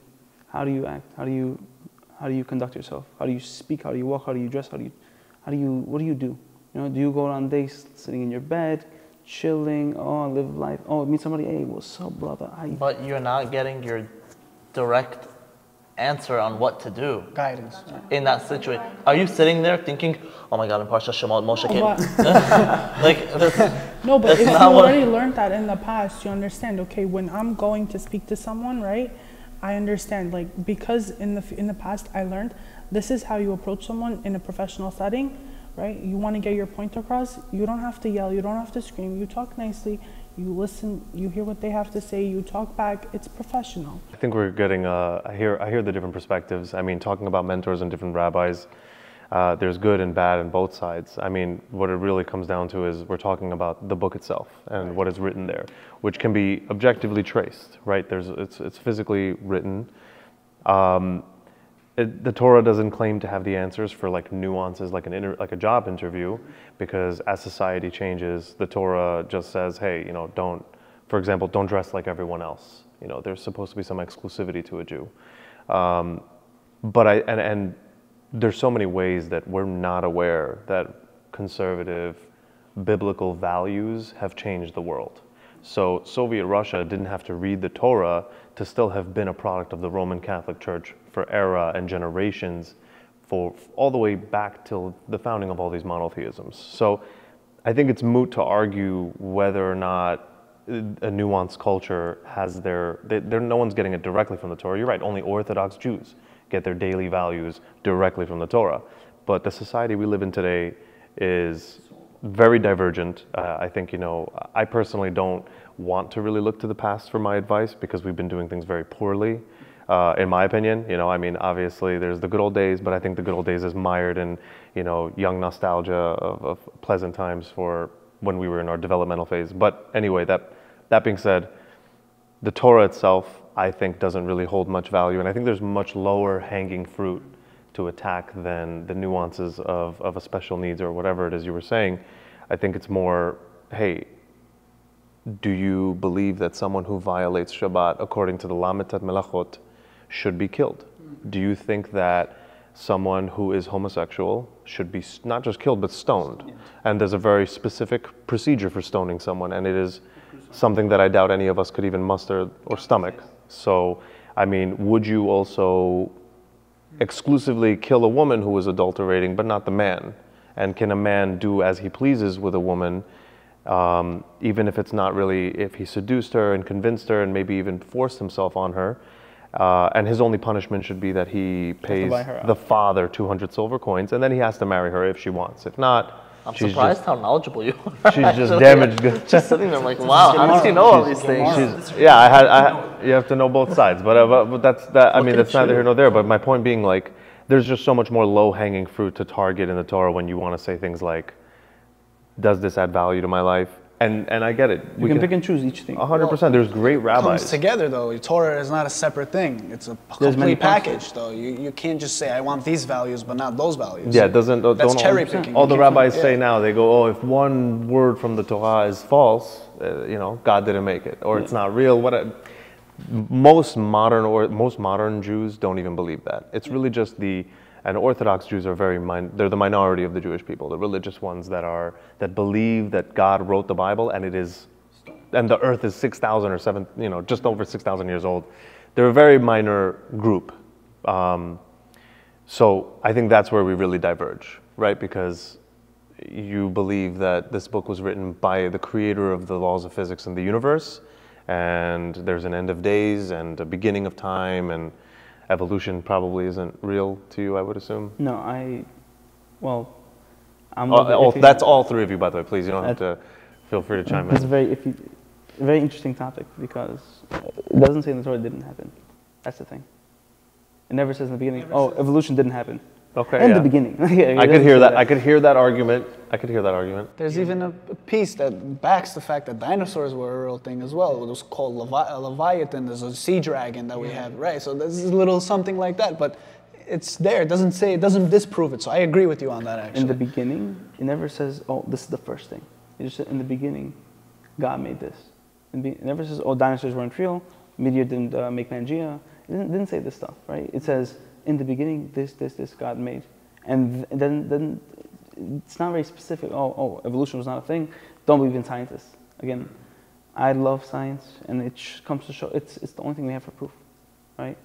how do you act? How do you conduct yourself? How do you speak? How do you walk? How do you dress? What do you do? You know, do you go on days sitting in your bed, chilling, live life, meet somebody, hey, what's up, brother? But you're not getting your direct answer on what to do Guidance. in that situation. Are you sitting there thinking, "Oh my God, in Parsha Shemot, Moshe came"? Like No, but that's if you not what- already learned that in the past, you understand. Okay, when I'm going to speak to someone, right? I understand, like, because in the past I learned this is how you approach someone in a professional setting, right? You want to get your point across. You don't have to yell. You don't have to scream. You talk nicely. You listen. You hear what they have to say. You talk back. It's professional. I think we're getting. I hear the different perspectives. I mean, talking about mentors and different rabbis. There's good and bad on both sides. I mean, what it really comes down to is we're talking about the book itself and what is written there, which can be objectively traced, right? It's physically written. The Torah doesn't claim to have the answers for like nuances, like like a job interview, because as society changes, the Torah just says, hey, you know, for example, don't dress like everyone else. You know, there's supposed to be some exclusivity to a Jew. But there's so many ways that we're not aware that conservative biblical values have changed the world. So Soviet Russia didn't have to read the Torah to still have been a product of the Roman Catholic Church for era and generations, for all the way back till the founding of all these monotheisms. So I think it's moot to argue whether or not a nuanced culture has no one's getting it directly from the Torah. You're right, only Orthodox Jews get their daily values directly from the Torah. But the society we live in today is very divergent. I think, you know, I personally don't want to really look to the past for my advice because we've been doing things very poorly, in my opinion. You know, I mean, obviously there's the good old days, but I think the good old days is mired in, you know, young nostalgia of pleasant times for when we were in our developmental phase. But anyway, that being said, the Torah itself, I think, doesn't really hold much value, and I think there's much lower hanging fruit to attack than the nuances of a special needs or whatever it is you were saying. I think it's more, hey, do you believe that someone who violates Shabbat according to the Lametat Melachot should be killed? Do you think that someone who is homosexual should be not just killed but stoned? And there's a very specific procedure for stoning someone, and it is something that I doubt any of us could even muster or stomach. So, I mean, would you also exclusively kill a woman who is adulterating, but not the man? And can a man do as he pleases with a woman, even if it's not really, if he seduced her and convinced her and maybe even forced himself on her, and his only punishment should be that he pays the father 200 silver coins, and then he has to marry her if she wants. If not, I'm surprised how knowledgeable you are. She's just damaged. Just sitting there like, wow, how does he know all these things? You have to know both sides. But that's that. I mean, that's neither here nor there. But my point being, like, there's just so much more low-hanging fruit to target in the Torah when you want to say things like, does this add value to my life? And I get it. We can pick and choose each thing. 100%. There's great rabbis. Comes together though. Torah is not a separate thing. It's a complete package though. You can't just say I want these values but not those values. Yeah, that's cherry picking. All the rabbis say now, they go, oh, if one word from the Torah is false, you know, God didn't make it, or it's not real. Most modern Jews don't even believe that. It's really just and Orthodox Jews are they're the minority of the Jewish people, the religious ones that believe that God wrote the Bible and the earth is 6,000 or just over 6,000 years old. They're a very minor group. So I think that's where we really diverge, right? Because you believe that this book was written by the creator of the laws of physics and the universe, and there's an end of days and a beginning of time, and evolution probably isn't real to you, I would assume. No, that's all three of you, by the way. Please, you don't have to. Feel free to chime in. It's a very interesting topic because it doesn't say in the Torah it didn't happen. That's the thing. It never says in the beginning, evolution didn't happen. Okay. In the beginning. I could hear that. I could hear that argument. There's even a piece that backs the fact that dinosaurs were a real thing as well. It was called Leviathan. There's a sea dragon that we have, right? So there's a little something like that, but it's there. It doesn't disprove it. So I agree with you on that, actually. In the beginning, it never says, oh, this is the first thing. It just said, in the beginning, God made this. It never says, oh, dinosaurs weren't real. Meteor didn't make Pangea. It didn't say this stuff, right? It says, in the beginning, this God made. And then it's not very specific. Oh, evolution was not a thing. Don't believe in scientists. Again, I love science, and it comes to show it's the only thing we have for proof, right?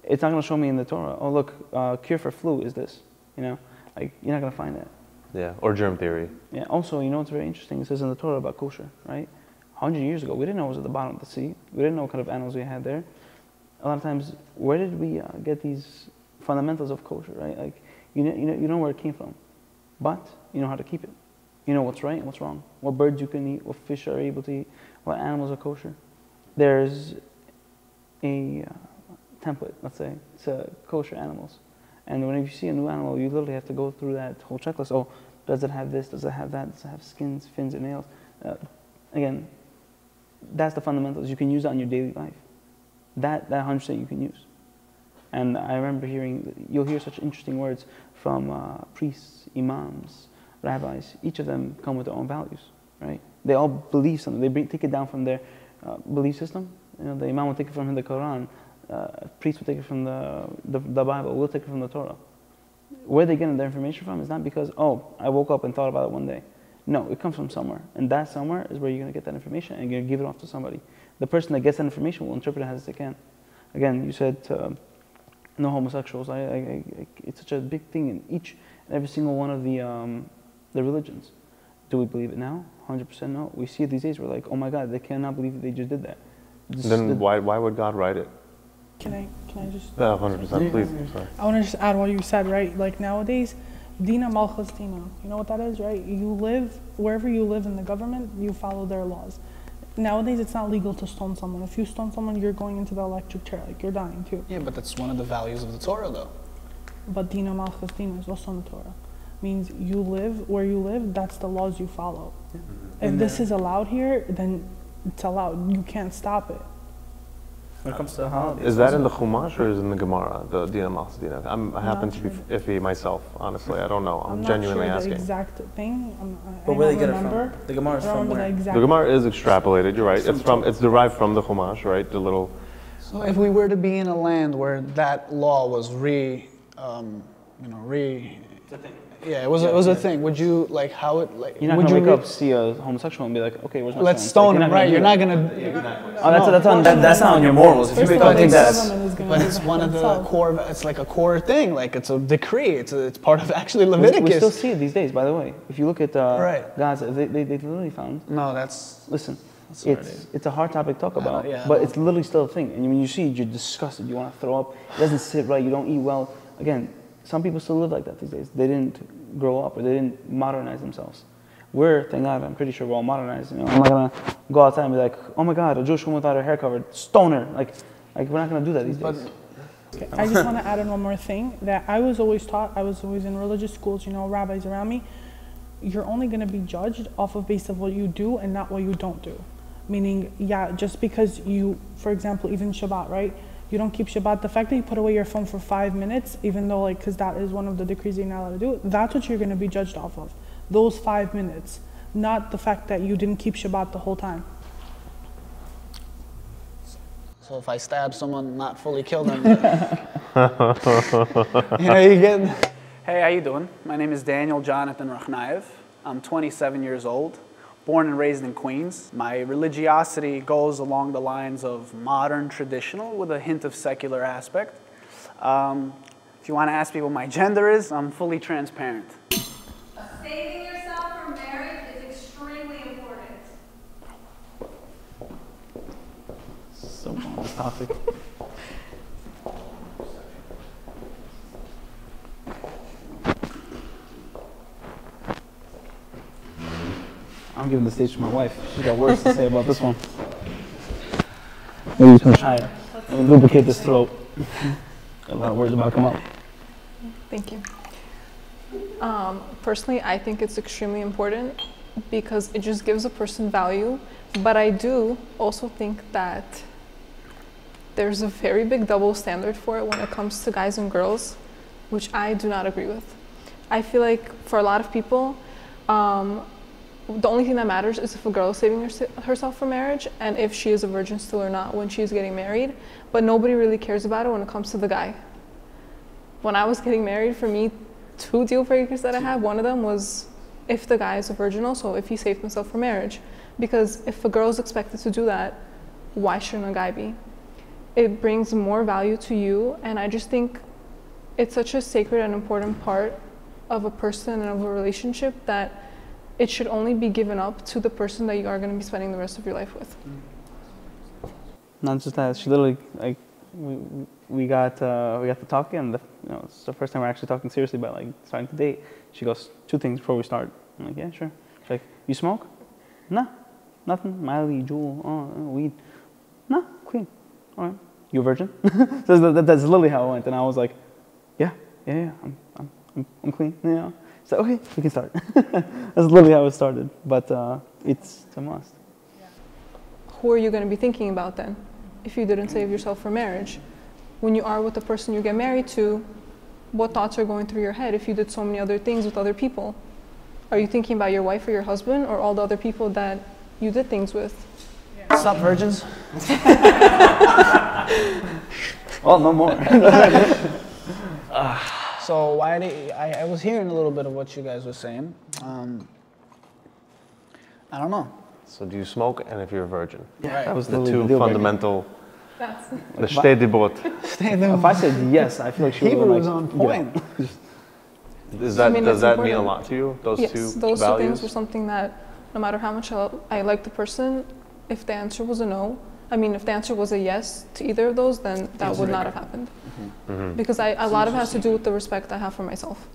It's not going to show me in the Torah, oh look, cure for flu is this, you know? Like, you're not going to find that. Yeah, or germ theory. Yeah, also, you know what's very interesting? It says in the Torah about kosher, right? 100 years ago, we didn't know it was at the bottom of the sea. We didn't know what kind of animals we had there. A lot of times, where did we get these fundamentals of kosher, right? Like, you know where it came from, but you know how to keep it. You know what's right and what's wrong. What birds you can eat, what fish are able to eat, what animals are kosher. There's a template, let's say, it's kosher animals. And whenever you see a new animal, you literally have to go through that whole checklist. Oh, does it have this? Does it have that? Does it have skins, fins, and nails? Again, that's the fundamentals. You can use that in your daily life. That 100% you can use. And I remember you'll hear such interesting words from priests, imams, rabbis. Each of them come with their own values, right? They all believe something. They take it down from their belief system. You know, the imam will take it from the Quran. Priests will take it from the Bible. We'll take it from the Torah. Where they get their information from is not because, oh, I woke up and thought about it one day. No, it comes from somewhere. And that somewhere is where you're going to get that information and you're going to give it off to somebody. The person that gets that information will interpret it as they can. Again, you said no homosexuals. It's such a big thing in each and every single one of the religions. Do we believe it now? 100% no. We see it these days. We're like, oh my God, they cannot believe that they just did that. Then why would God write it? Can I just? 100%, please. Sorry. I want to just add what you said, right? Like nowadays, Dina Malchus Dina. You know what that is, right? You live, wherever you live in the government, you follow their laws. Nowadays, it's not legal to stone someone. If you stone someone, you're going into the electric chair, like you're dying too. Yeah, but that's one of the values of the Torah, though. But Dina Malchus Dina is also in the Torah. Means you live where you live, that's the laws you follow. Yeah. If this is allowed here, then it's allowed. You can't stop it. When it comes to holidays. Is that in the Chumash or is it in the Gemara, the Dina Malchus Dina? I happen to be iffy myself, honestly. I don't know. I'm genuinely not sure asking. the exact thing. But where they get it from? The Gemara is from where? The Gemara is extrapolated, you're right. It's derived from the Chumash, right? The little... So if we were to be in a land where that law was yeah, it was a thing. Would you like how it like? You're not gonna wake up, see a homosexual, and be like, okay, where's my let's stone him, right? You're not gonna. Oh, that's not on your morals. If you wake up and think that, but it's one of the core. It's like a core thing. Like it's a decree. It's part of actually Leviticus. We still see it these days, by the way. If you look at Gaza, they literally found. No, that's. Listen, it's a hard topic to talk about, but it's literally still a thing. And when you see it, you're disgusted. You want to throw up. It doesn't sit right. You don't eat well. Again. Some people still live like that these days. They didn't grow up or they didn't modernize themselves. Thank God, I'm pretty sure we're all modernized. You know, I'm not gonna go outside and be like, oh my God, a Jewish woman without her hair covered, stone her. Like we're not gonna do that these days. Okay. I just want to add in one more thing that I was always taught. I was always in religious schools. You know, rabbis around me. You're only gonna be judged off of based of what you do and not what you don't do. Meaning, yeah, just because you, for example, even Shabbat, right? You don't keep Shabbat, the fact that you put away your phone for 5 minutes, even though because that is one of the decrees you're not allowed to do, that's what you're going to be judged off of. Those 5 minutes, not the fact that you didn't keep Shabbat the whole time. So if I stab someone, not fully kill them. You get... Hey, how you doing? My name is Daniel Jonathan Rachnaev. I'm 27 years old. Born and raised in Queens. My religiosity goes along the lines of modern traditional with a hint of secular aspect. If you want to ask me what my gender is, I'm fully transparent. Saving yourself from marriage is extremely important. So on this topic. I'm giving the stage to my wife. She's got words to say about this one. Maybe she's try to lubricate this throat. A lot of words about to come up. Thank you. Personally, I think it's extremely important because it just gives a person value. But I do also think that there's a very big double standard for it when it comes to guys and girls, which I do not agree with. I feel like for a lot of people, the only thing that matters is if a girl is saving herself for marriage and if she is a virgin still or not when she's getting married, but nobody really cares about it when it comes to the guy. When I was getting married, for me, 2 deal breakers that I had, one of them was if the guy is a virgin also, if he saved himself for marriage. Because if a girl is expected to do that, why shouldn't a guy be? it brings more value to you. And I just think it's such a sacred and important part of a person and of a relationship that it should only be given up to the person that you are going to be spending the rest of your life with. Not just that, she literally, like, we got to talking, and it's the first time we're actually talking seriously about like starting to date. She goes, 2 things before we start. I'm like, yeah, sure. She's like, you smoke? Nah, nothing. Miley, Juul, weed. Nah, clean. All right. You a virgin? So that's literally how it went, and I was like, yeah, I'm clean. So okay, we can start. That's literally how it started, but it's a must. Who are you going to be thinking about then if you didn't save yourself for marriage? When you are with the person you get married to, what thoughts are going through your head if you did so many other things with other people? Are you thinking about your wife or your husband or all the other people that you did things with? Stop, virgins. Oh, no more. So I was hearing a little bit of what you guys were saying. I don't know. So do you smoke, and if you're a virgin? Yeah, That was the literally 2 the deal breaker. fundamental, the Shtei-Dibot. If I said yes, I feel like she would Hebrew like, was on point. Does that it's mean a important. lot to you? Those Yes, 2 those 2 things values? were something that no matter how much I like the person, if the answer was a no, if the answer was a yes to either of those, then that would not have happened. Because a lot of it has to do with the respect I have for myself.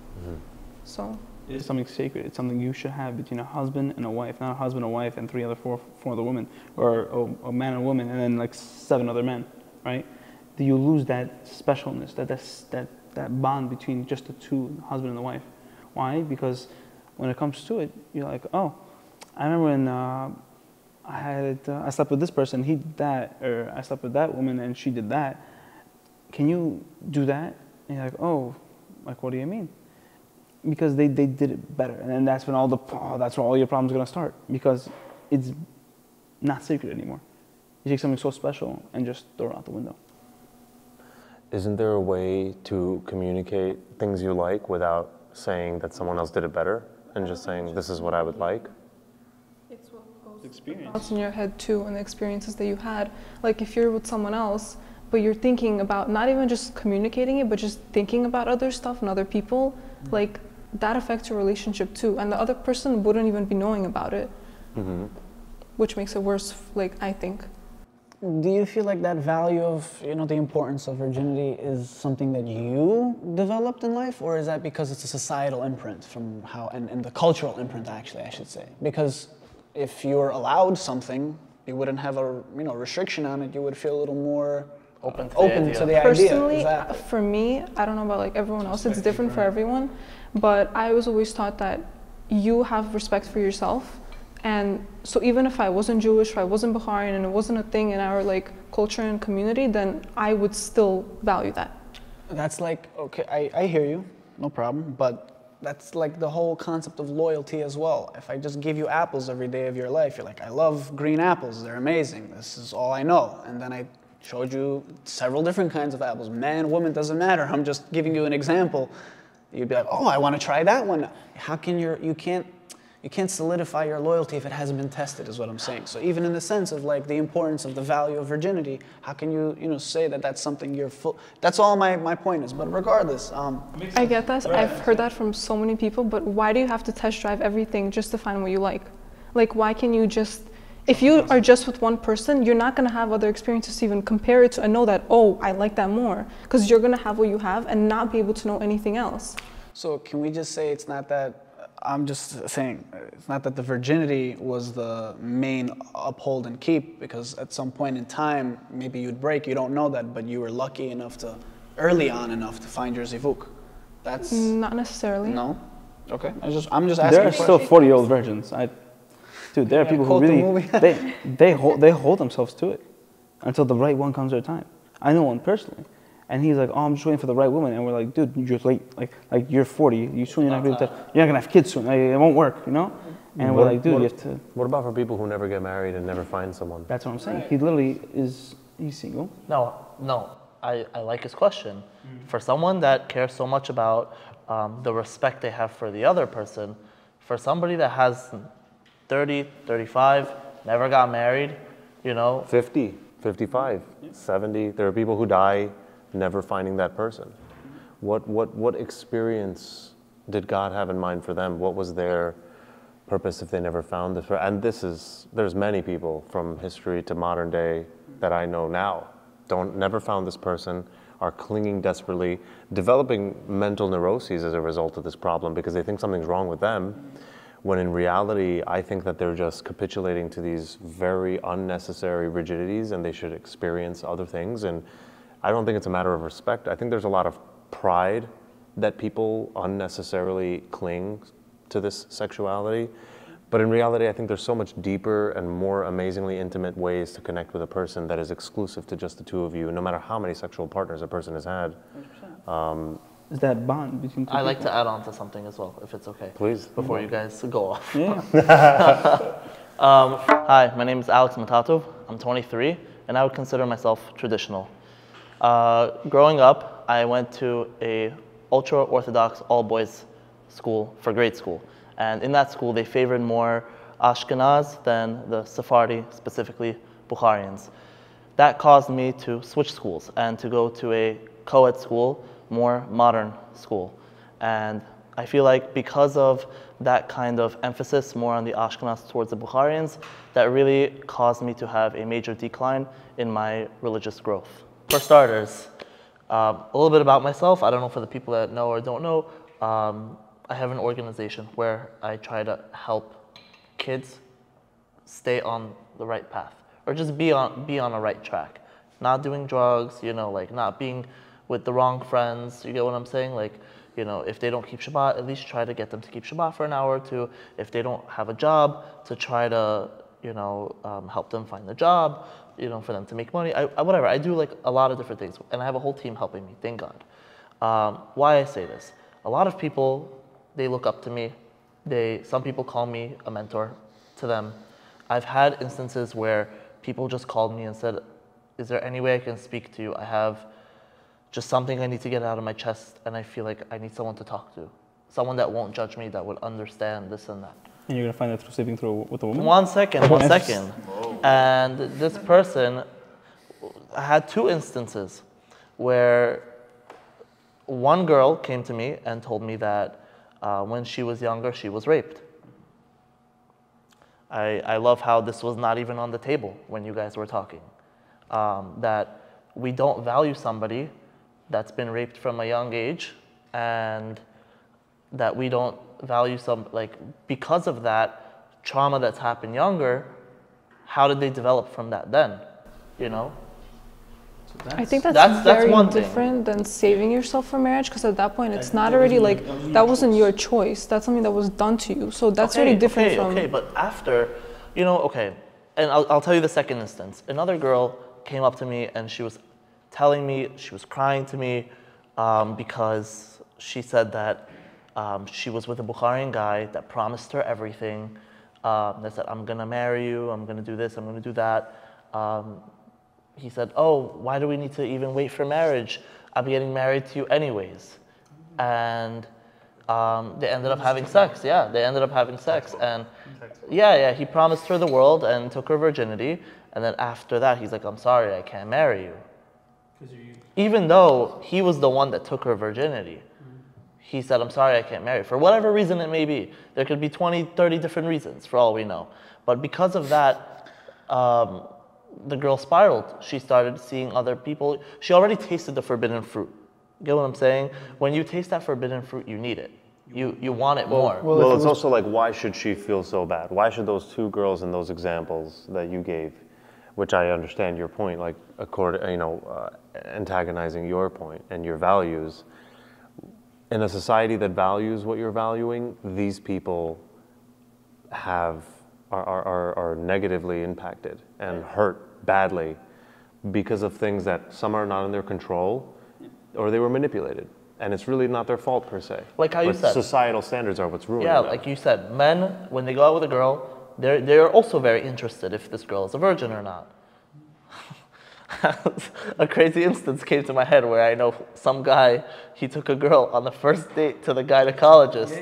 So it's something sacred. It's something you should have between a husband and a wife, not a husband, a wife, and 4 other women, or a man and a woman, and then like 7 other men, right? Do you lose that specialness, that bond between just the 2, the husband and the wife? Why? Because when it comes to it, you're like, oh, I remember when I slept with this person, he did that, or I slept with that woman and she did that. Can you do that? And you're like, oh, like, what do you mean? Because they did it better, and then that's when that's where all your problems are gonna start, because it's not sacred anymore. You take something so special and just throw it out the window. Isn't there a way to communicate things you like without saying that someone else did it better, and just saying, this is what I would like? it's what goes in your head too, and the experiences that you had. Like if you're with someone else, but you're thinking about not even just communicating it, but just thinking about other stuff and other people, like that affects your relationship too, and the other person wouldn't even be knowing about it, which makes it worse, like, I think. Do you feel like that value of, the importance of virginity is something that you developed in life, or is that because it's a societal imprint from how, and the cultural imprint, actually, I should say? Because if you were allowed something, you wouldn't have a, restriction on it. You would feel a little more open to the idea. Personally, for me, I don't know about like everyone else, it's different for everyone, but I was always taught that you have respect for yourself. And so even if I wasn't Jewish, or I wasn't Bukharian, and it wasn't a thing in our like culture and community, then I would still value that. That's like, okay, I hear you, no problem, but that's like the whole concept of loyalty as well. If I just give you apples every day of your life, you're like, I love green apples, they're amazing, this is all I know. And then I showed you several different kinds of apples. Man, woman, doesn't matter, I'm just giving you an example. You'd be like, oh, I want to try that one. How can you can't solidify your loyalty if it hasn't been tested, is what I'm saying. So even in the sense of like the importance of the value of virginity, how can you say that that's something you're full? That's all my point is. But regardless, I get that. I've heard that from so many people. But why do you have to test drive everything just to find what you like? Like, why can you just? If you are just with one person, you're not going to have other experiences to even compare it to and know that, oh, I like that more. Because you're going to have what you have and not be able to know anything else. So can we just say it's not that, I'm just saying, it's not that the virginity was the main uphold and keep, because at some point in time, maybe you'd break, you don't know that, but you were lucky enough to, early on enough to find your zivuk. That's... Not necessarily. No? Okay, I'm just asking. There are still 40-year-old virgins. Dude, there are people who really, they hold themselves to it until the right one comes their time. I know one personally. And he's like, oh, I'm just waiting for the right woman. And we're like, dude, you're late. Like you're 40. You're not gonna have kids soon. It won't work, And we're like, dude, you have to. What about for people who never get married and never find someone? That's what I'm saying. He literally he's single. No. I like his question. For someone that cares so much about the respect they have for the other person, for somebody that has 30, 35, never got married, 50. 55, 70. There are people who die never finding that person. What experience did God have in mind for them? What was their purpose if they never found this? And there's many people from history to modern day that I know now never found this person, are clinging desperately, developing mental neuroses as a result of this problem because they think something's wrong with them, when in reality, I think that they're just capitulating to these very unnecessary rigidities and they should experience other things. And I don't think it's a matter of respect. I think there's a lot of pride that people unnecessarily cling to this sexuality. But in reality, I think there's so much deeper and more amazingly intimate ways to connect with a person that is exclusive to just the two of you, no matter how many sexual partners a person has had. Is that bond between two I like people? to add on to something as well, if it's okay. Please. Before you guys go off. Yeah. Hi, my name is Alex Matatov. I'm 23, and I would consider myself traditional. Growing up, I went to a ultra-Orthodox all-boys school for grade school. And in that school, they favored more Ashkenaz than the Sephardi, specifically Bukharians. That caused me to switch schools and to go to a co-ed school, more modern school. And I feel like because of that kind of emphasis more on the Ashkenaz towards the Bukharians, that really caused me to have a major decline in my religious growth. For starters, a little bit about myself. I don't know for the people that know or don't know, I have an organization where I try to help kids stay on the right path, or just be on a right track. Not doing drugs, you know, like not being with the wrong friends, you get what I'm saying? Like, you know, if they don't keep Shabbat, at least try to get them to keep Shabbat for an hour or two. If they don't have a job, to try to, you know, help them find a job, you know, for them to make money, whatever. I do like a lot of different things, and I have a whole team helping me, thank God. Why I say this, a lot of people, they look up to me. Some people call me a mentor to them. I've had instances where people just called me and said, is there any way I can speak to you? I have just something I need to get out of my chest, and I feel like I need someone to talk to. Someone that won't judge me, that would understand this and that. And you're going to find that through sleeping through with a woman? One second. And this person, I had two instances where one girl came to me and told me that when she was younger, she was raped. I love how this was not even on the table when you guys were talking. That we don't value somebody that's been raped from a young age, and that we don't value because of that trauma that's happened younger, how did they develop from that then, you know? I think that's very different than saving yourself for marriage, because at that point it's not already like, that wasn't your choice, that's something that was done to you, so that's really different from... Okay, but after, you know, okay, and I'll tell you the second instance. Another girl came up to me and she was telling me, she was crying to me because she said that she was with a Bukharian guy that promised her everything, that said, I'm gonna marry you, I'm gonna do this, I'm gonna do that. He said, oh, why do we need to even wait for marriage? I'm getting married to you anyways. And they ended up having sex. Yeah, they ended up having sex. And yeah, he promised her the world and took her virginity. And then after that, he's like, I'm sorry, I can't marry you. Even though he was the one that took her virginity. He said, I'm sorry, I can't marry you. For whatever reason it may be. There could be 20, 30 different reasons for all we know. But because of that, the girl spiraled. She started seeing other people. She already tasted the forbidden fruit. Get what I'm saying? When you taste that forbidden fruit, you need it. You want it more. Well, it's also like, why should she feel so bad? Why should those two girls in those examples that you gave, which I understand your point, like antagonizing your point and your values, in a society that values what you're valuing, these people are negatively impacted and hurt badly because of things that some are not in their control, or they were manipulated. And it's really not their fault per se. Like how you said. Societal standards are what's ruining Yeah, them. like you said, men, when they go out with a girl, they're also very interested if this girl is a virgin or not. A crazy instance came to my head where I know some guy, he took a girl on the first date to the gynecologist.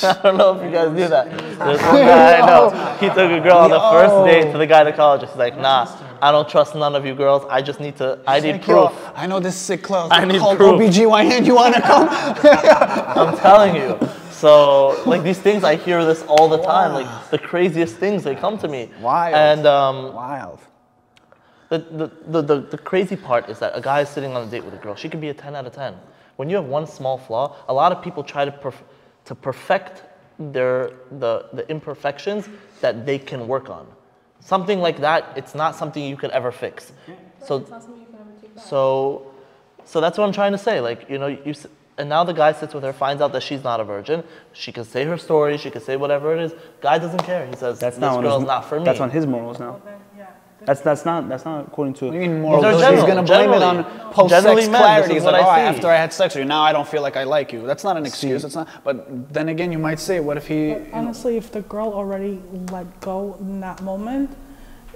I don't know if you guys knew that. There's one guy I know, he took a girl on the first date to the gynecologist. He's like, nah, I don't trust none of you girls. I need proof. I know this sick clothes. I need called proof. OBGYN, you wanna come? I'm telling you. So, like, these things, I hear this all the time. Like, the craziest things, they come to me. Wild. And Wild. the crazy part is that a guy is sitting on a date with a girl. She could be a 10 out of 10. When you have one small flaw, a lot of people try to perfect the imperfections that they can work on. Something like that, it's not something you could ever fix. So that's what I'm trying to say. Like, you know, and now the guy sits with her, finds out that she's not a virgin. She can say her story, she can say whatever it is. Guy doesn't care. He says, this girl's not for me. That's on his morals now. That's not according to. What do you mean morals? These are He's going to blame it on post-sex clarity. He's like, after I had sex with you, now I don't feel like I like you. That's not an excuse. It's not. But then again, you might say, what if he... But honestly, if the girl already let go in that moment,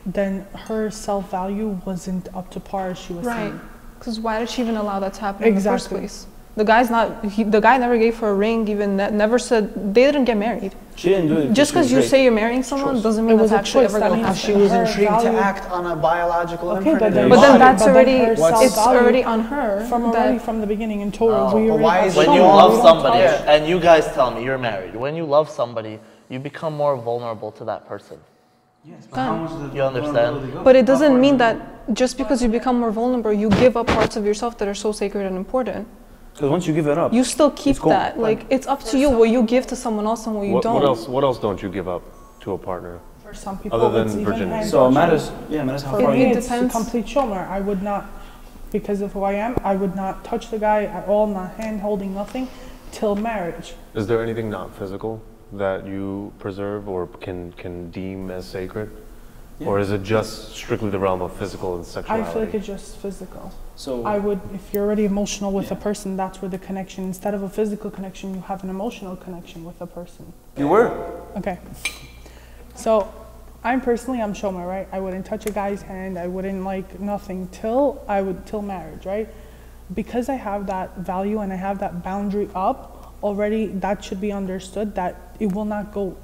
then her self-value wasn't up to par as she was saying. Right. Because why did she even allow that to happen in the first place? The guy never gave her a ring, even never said, they didn't get married. She didn't do it. Just because you say you're marrying someone doesn't mean that's actually ever going to happen. She was intrigued to act on a biological Okay, imprint. but then that's already, it's already on her. From the beginning in Torah. When you love somebody, and you guys tell me you're married, when you love somebody, you become more vulnerable to that person. Yes, but how much you understand? But it doesn't mean that just because you become more vulnerable, you give up parts of yourself that are so sacred and important. Because once you give it up, you still keep that. Like, it's up to you what you give to someone else and what you don't. What else don't you give up to a partner? For some people, other it's than even virginity. So it matters how far you. It depends. Complete shomer. I would not, because of who I am, I would not touch the guy at all, not hand holding, nothing, till marriage. Is there anything not physical that you preserve or can deem as sacred? Yeah. Or is it just strictly the realm of physical and sexuality? I feel like it's just physical. So I would, if you're already emotional with a person, that's where the connection, instead of a physical connection, you have an emotional connection with a person. You were? Okay. So I'm shomer, right? I wouldn't touch a guy's hand. I wouldn't like nothing till marriage, right? Because I have that value and I have that boundary up already, that should be understood that it will not go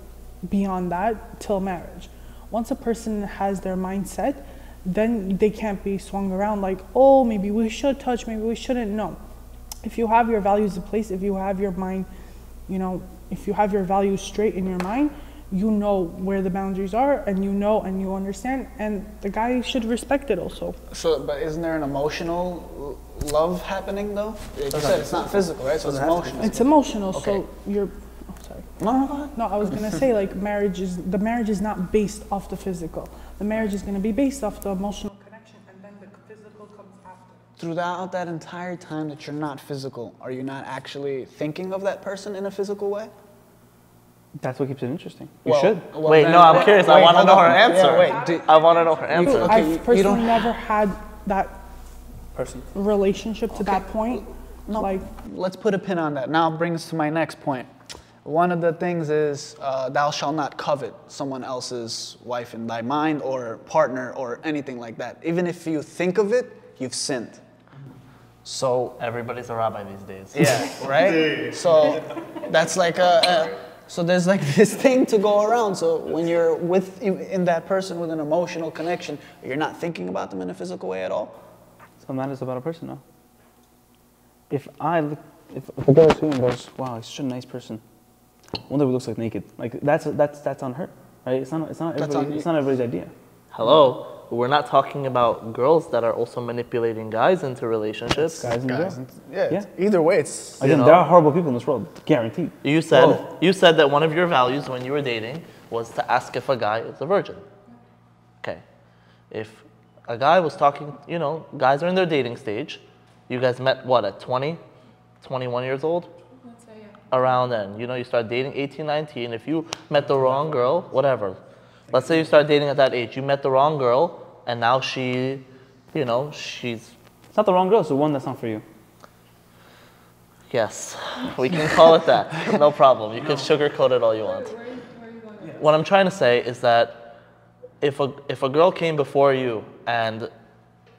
beyond that till marriage. Once a person has their mindset, then they can't be swung around like, oh, maybe we should touch, maybe we shouldn't. No. If you have your values in place, if you have your mind, you know, if you have your values straight in your mind, you know where the boundaries are, and you know and you understand, and the guy should respect it also. So, but isn't there an emotional love happening though? You said it's not physical, right? So it's emotional. It's emotional, okay. so you're... Sorry. No, I was gonna say, like, the marriage is not based off the physical. The marriage is gonna be based off the emotional connection, and then the physical comes after. Throughout that entire time that you're not physical, are you not actually thinking of that person in a physical way? That's what keeps it interesting. You should. Well, wait, no, I'm curious. I want to know her answer. I want to know her answer. I've personally never had that relationship to that point. No, like, let's put a pin on that. Now it brings us to my next point. One of the things is, thou shalt not covet someone else's wife in thy mind or partner or anything like that. Even if you think of it, you've sinned. So everybody's a rabbi these days. Yeah, right? So that's like so there's like this thing to go around. So when you're in that person with an emotional connection, you're not thinking about them in a physical way at all? So matters about a person, no? If a girl sees me and goes, wow, he's such a nice person. I wonder if he looks like naked. Like that's on her, right? It's not everybody's idea. Hello, we're not talking about girls that are also manipulating guys into relationships. Guys and girls. Yeah. Either way, it's again. There are horrible people in this world, guaranteed. You said that one of your values when you were dating was to ask if a guy is a virgin. Okay, if a guy was talking, you know, guys are in their dating stage. You guys met what at 20, 21 years old? Around then, you know, you start dating 18, 19. If you met the wrong girl, whatever. Let's say you start dating at that age. You met the wrong girl, and now she, you know, she's... It's not the wrong girl, it's the one that's not for you. Yes, we can call it that. No problem. You can sugarcoat it all you want. What I'm trying to say is that if a girl came before you and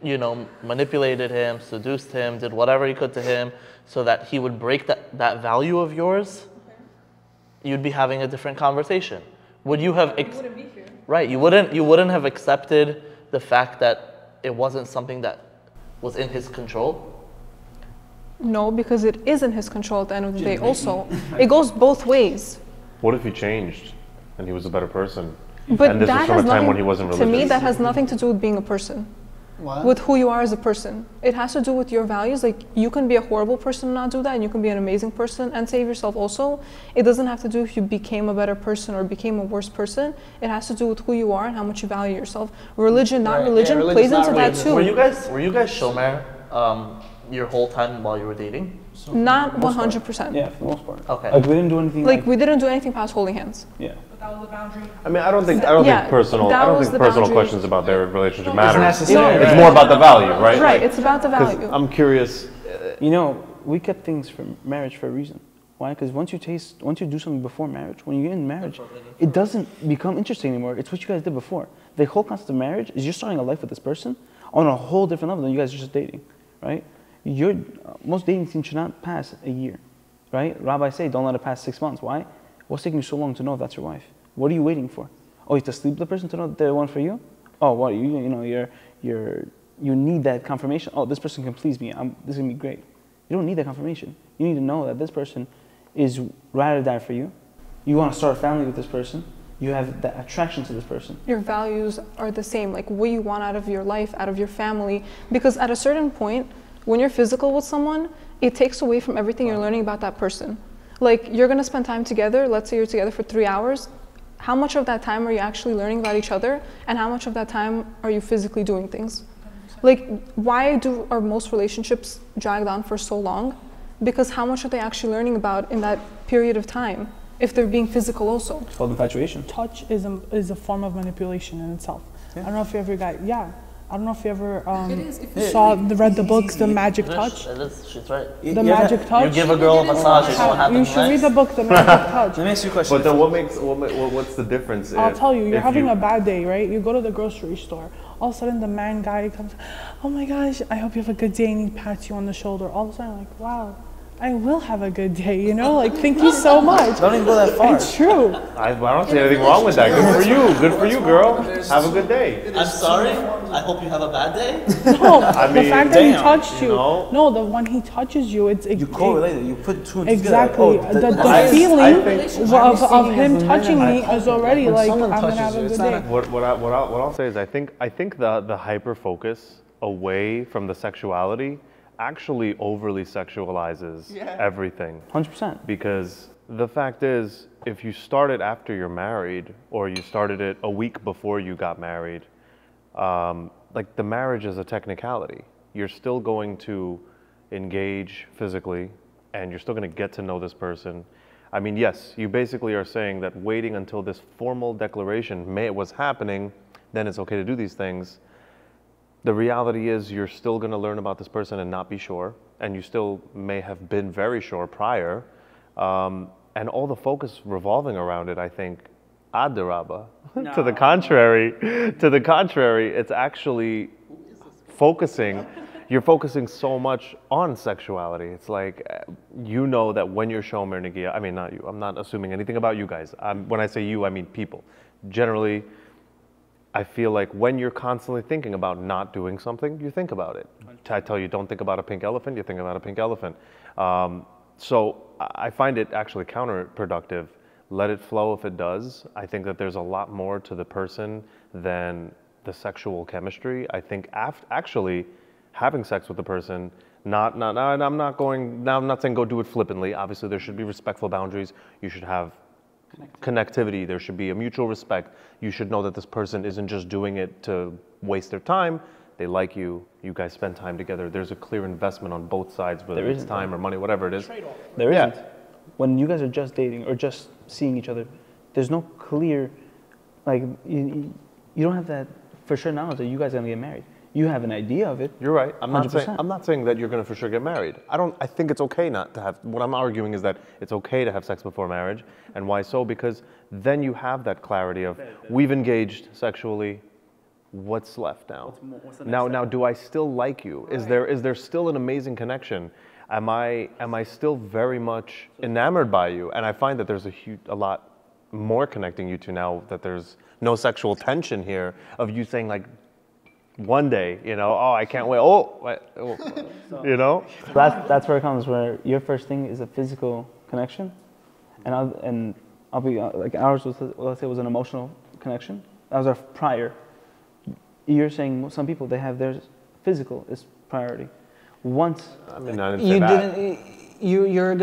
you know, manipulated him, seduced him, did whatever he could to him so that he would break that value of yours, you'd be having a different conversation. Would you have... wouldn't be here. Right, you wouldn't have accepted the fact that it wasn't something that was in his control? No, because it is in his control at the end of the day also. It goes both ways. What if he changed and he was a better person? But And this was that from has a time nothing, when he wasn't to religious. me, that has nothing to do with being a person. What? With who you are as a person. It has to do with your values. Like, you can be a horrible person and not do that, and you can be an amazing person and save yourself also. It doesn't have to do if you became a better person or became a worse person. It has to do with who you are and how much you value yourself. Religion, not Right, yeah, religion, religion's plays not into that religion. too. Were you guys shomer your whole time while you were dating? Not 100%. Yeah, for the most part. Okay. Like we didn't do anything. Like, we didn't do anything past holding hands. Yeah. But that was the boundary. I mean, I don't think Yeah, personal that was the personal boundary. questions about their relationship matter. necessary, It's right. more about the value, right? Right, Like, it's about the 'cause value. I'm curious. You know, we kept things for marriage for a reason. Why? Because once you do something before marriage, when you get in marriage, it doesn't become interesting anymore. It's what you guys did before. The whole concept of marriage is you're starting a life with this person on a whole different level than you guys are just dating, right? Most dating scenes should not pass a year, right? Rabbis say don't let it pass 6 months. Why? What's taking you so long to know if that's your wife? What are you waiting for? Oh, you have to sleep with the person to know that they're the one for you? Oh, what? You need that confirmation. Oh, this person can please me. This is gonna be great. You don't need that confirmation. You need to know that this person is ride or die for you. You want to start a family with this person. You have that attraction to this person. Your values are the same, like what you want out of your life, out of your family. Because at a certain point, when you're physical with someone, it takes away from everything you're learning about that person. Like, you're gonna spend time together, let's say you're together for 3 hours. How much of that time are you actually learning about each other? And how much of that time are you physically doing things? Like, why are most relationships dragged on for so long? Because how much are they actually learning about in that period of time, if they're being physical also? It's called infatuation. Touch is a form of manipulation in itself. Yeah. I don't know if you ever I don't know if you ever read the It's book, easy. The Magic It is, Touch. it is, she's right. The Magic Touch. You give a girl a massage, it's what happens You should read next. the book, The Magic Touch. Let me ask you a question. But then what's the difference? I'll tell you, you're having a bad day, right? You go to the grocery store. All of a sudden, the man guy comes, oh my gosh, I hope you have a good day, and he pats you on the shoulder. All of a sudden, like, wow, I will have a good day, you know? Like, thank you so much. Don't even go that far. It's true. I don't see anything wrong with that. Good for you, girl. Have a good day. I'm sorry, I hope you have a bad day. No, the mean, fact that he damn, touched you. know? No, the when he touches you, it's You correlate it. You put two and two exactly. together. The I feeling think- of him touching me is already When like, I'm someone gonna touches have you, a it's good not day. What I'll say is I think the hyper focus away from the sexuality actually overly sexualizes everything. 100%. Because the fact is, if you start it after you're married, or you started it a week before you got married, like, the marriage is a technicality. You're still going to engage physically, and you're still going to get to know this person. I mean, yes, you basically are saying that waiting until this formal declaration was happening, then it's okay to do these things. The reality is you're still going to learn about this person and not be sure, and you still may have been very sure prior, and all the focus revolving around it, I think, adarabba. To the contrary, it's actually you're focusing so much on sexuality. It's like, you know that when you're shomer negiah, I mean, not you, I'm not assuming anything about you guys. When I say you, I mean people. Generally, I feel like when you're constantly thinking about not doing something, you think about it. I tell you, don't think about a pink elephant, you think about a pink elephant. So I find it actually counterproductive. Let it flow if it does. I think that there's a lot more to the person than the sexual chemistry. I think actually having sex with the person, I'm not saying go do it flippantly. Obviously there should be respectful boundaries. You should have connectivity. There should be a mutual respect. You should know that this person isn't just doing it to waste their time. They like you. You guys spend time together. There's a clear investment on both sides, whether it's time or money, whatever it is. There isn't. When you guys are just dating or just seeing each other, there's no clear, like, you don't have that for sure knowledge that you guys are gonna get married. You have an idea of it. You're right. I'm 100%. not saying that you're going to for sure get married. I think it's okay not to have. What I'm arguing is that it's okay to have sex before marriage. And why so? Because then you have that clarity of, we've engaged sexually, what's left now? What's the next Now, step? now, do I still like you? Is there still an amazing connection? Am I still very much enamored by you? And I find that there's a lot more connecting you two now, that there's no sexual tension here of you saying like, one day, you know, oh, I can't wait. You know. That's where it comes, where your first thing is a physical connection, and I'll be like ours was, let's say, was an emotional connection. That was our prior. You're saying some people, they have their physical is priority. Once I mean, I didn't say that. You're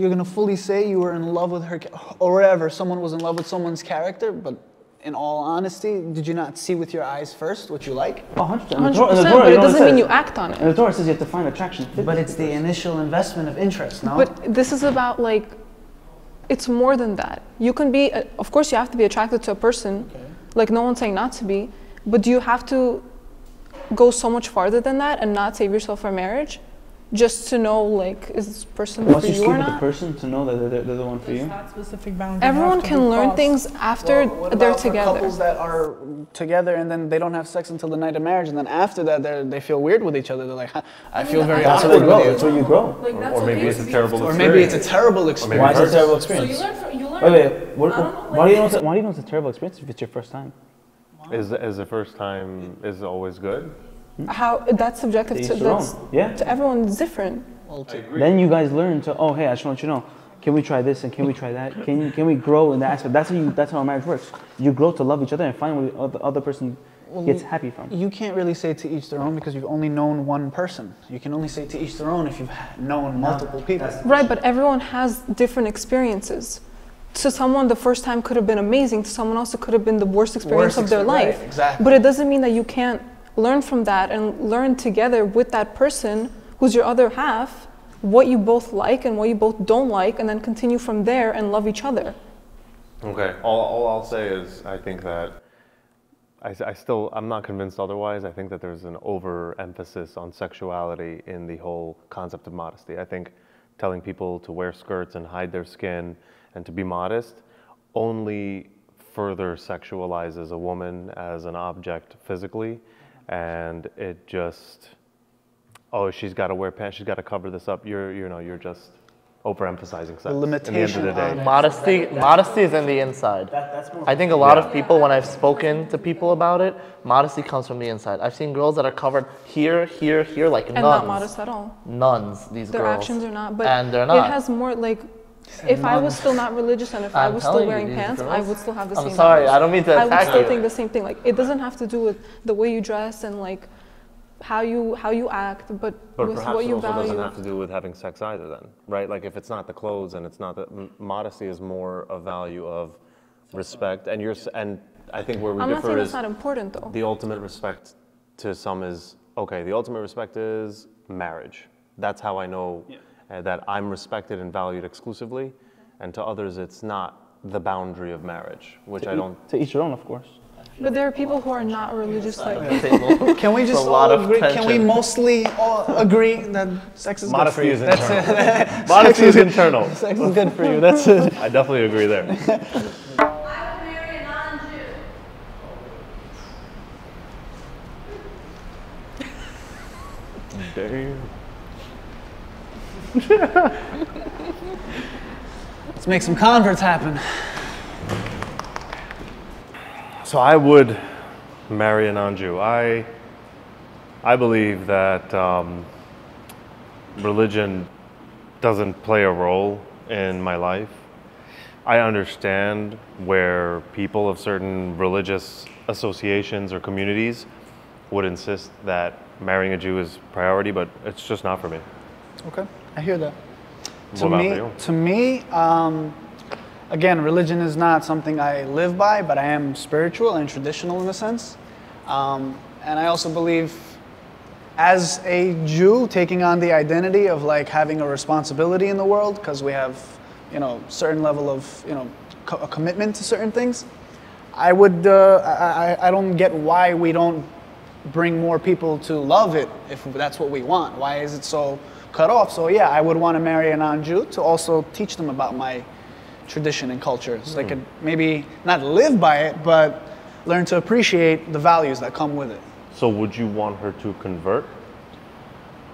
gonna fully say you were in love with her, or whatever. Someone was in love with someone's character, but in all honesty, did you not see with your eyes first what you like? 100%. 100%, but it doesn't mean you act on it. And the Torah says you have to find attraction. But it's the initial investment of interest, no? But this is about like, it's more than that. You can be, of course you have to be attracted to a person, like no one's saying not to be, but do you have to go so much farther than that and not save yourself for marriage? Just to know, like, is this person Once for you you sleep or with the not? person, to know that they're the one for you. That specific boundary Everyone have to can be learn crossed. things after What they're about for together. couples that are together and then they don't have sex until the night of marriage, and then after that they feel weird with each other. They're like, I feel very That's awkward where with you you. grow. Like, that's Or maybe okay. it's a terrible Or experience. maybe it's a terrible experience. Why is it a terrible So you experience? learn Wait, I don't know, why do you know it's a terrible experience if it's your first time? Is the first time is always good? how that's subjective To to, each their that's, own. Yeah. to everyone. It's different. Then you guys learn to, oh, hey, I just want you to know, can we try this and can we try that? Can we grow in that aspect? That's how our marriage works. You grow to love each other and find what the other person gets happy from. You can't really say to each their own because you've only known one person. You can only say to each their own if you've known multiple people. Right, but everyone has different experiences. To someone, the first time could have been amazing. To someone else, it could have been the worst experience of their life. Right, exactly. But it doesn't mean that you can't learn from that and learn together with that person who's your other half, what you both like and what you both don't like, and then continue from there and love each other. Okay. All I'll say is I think that I'm not convinced otherwise. I think that there's an overemphasis on sexuality in the whole concept of modesty. I think telling people to wear skirts and hide their skin and to be modest only further sexualizes a woman as an object physically, and it just, oh, she's got to wear pants, she's got to cover this up. You're just overemphasizing sex. The limitation at the end of the day. Modesty is in the inside. I think a lot of people, when I've spoken to people about it, modesty comes from the inside. I've seen girls that are covered here, like And nuns. not modest at all. Nuns, these Their girls. actions are not, but and they're not. it has more like, if I was still not religious and if I I'm was still telling you, wearing these pants, girls- I would still have the I'm same sorry, values. I don't mean to I would attack still you. think the same thing. Like, it doesn't have to do with the way you dress and like how you act, but with perhaps what it you also value. doesn't have to do with having sex either then, right? Like if it's not the clothes and it's not the, modesty is more a value of respect, and I think where we I'm not differ saying is that's not important though. the ultimate respect to some is, okay, the ultimate respect is marriage. That's how I know that I'm respected and valued exclusively, and to others it's not the boundary of marriage, which I don't. To each their own, of course. But there are people who are not religious like Can we just a lot all of agree? Can we tension. mostly all agree that sex is Modesty good is for you? That's internal. it. Modesty is internal. Sex is good for you. That's it. I definitely agree there. I would marry a non-Jew. Damn. Let's make some converts happen. So I would marry a non-Jew. I believe that religion doesn't play a role in my life. I understand where people of certain religious associations or communities would insist that marrying a Jew is priority, but it's just not for me. Okay, I hear that. What about for you? To me, again, religion is not something I live by, but I am spiritual and traditional in a sense. And I also believe, as a Jew, taking on the identity of like having a responsibility in the world, because we have, certain level of, a commitment to certain things. I would, I don't get why we don't bring more people to love it if that's what we want. Why is it so cut off? So yeah, I would want to marry a non-Jew to also teach them about my tradition and culture, so they could maybe not live by it, but learn to appreciate the values that come with it. So would you want her to convert?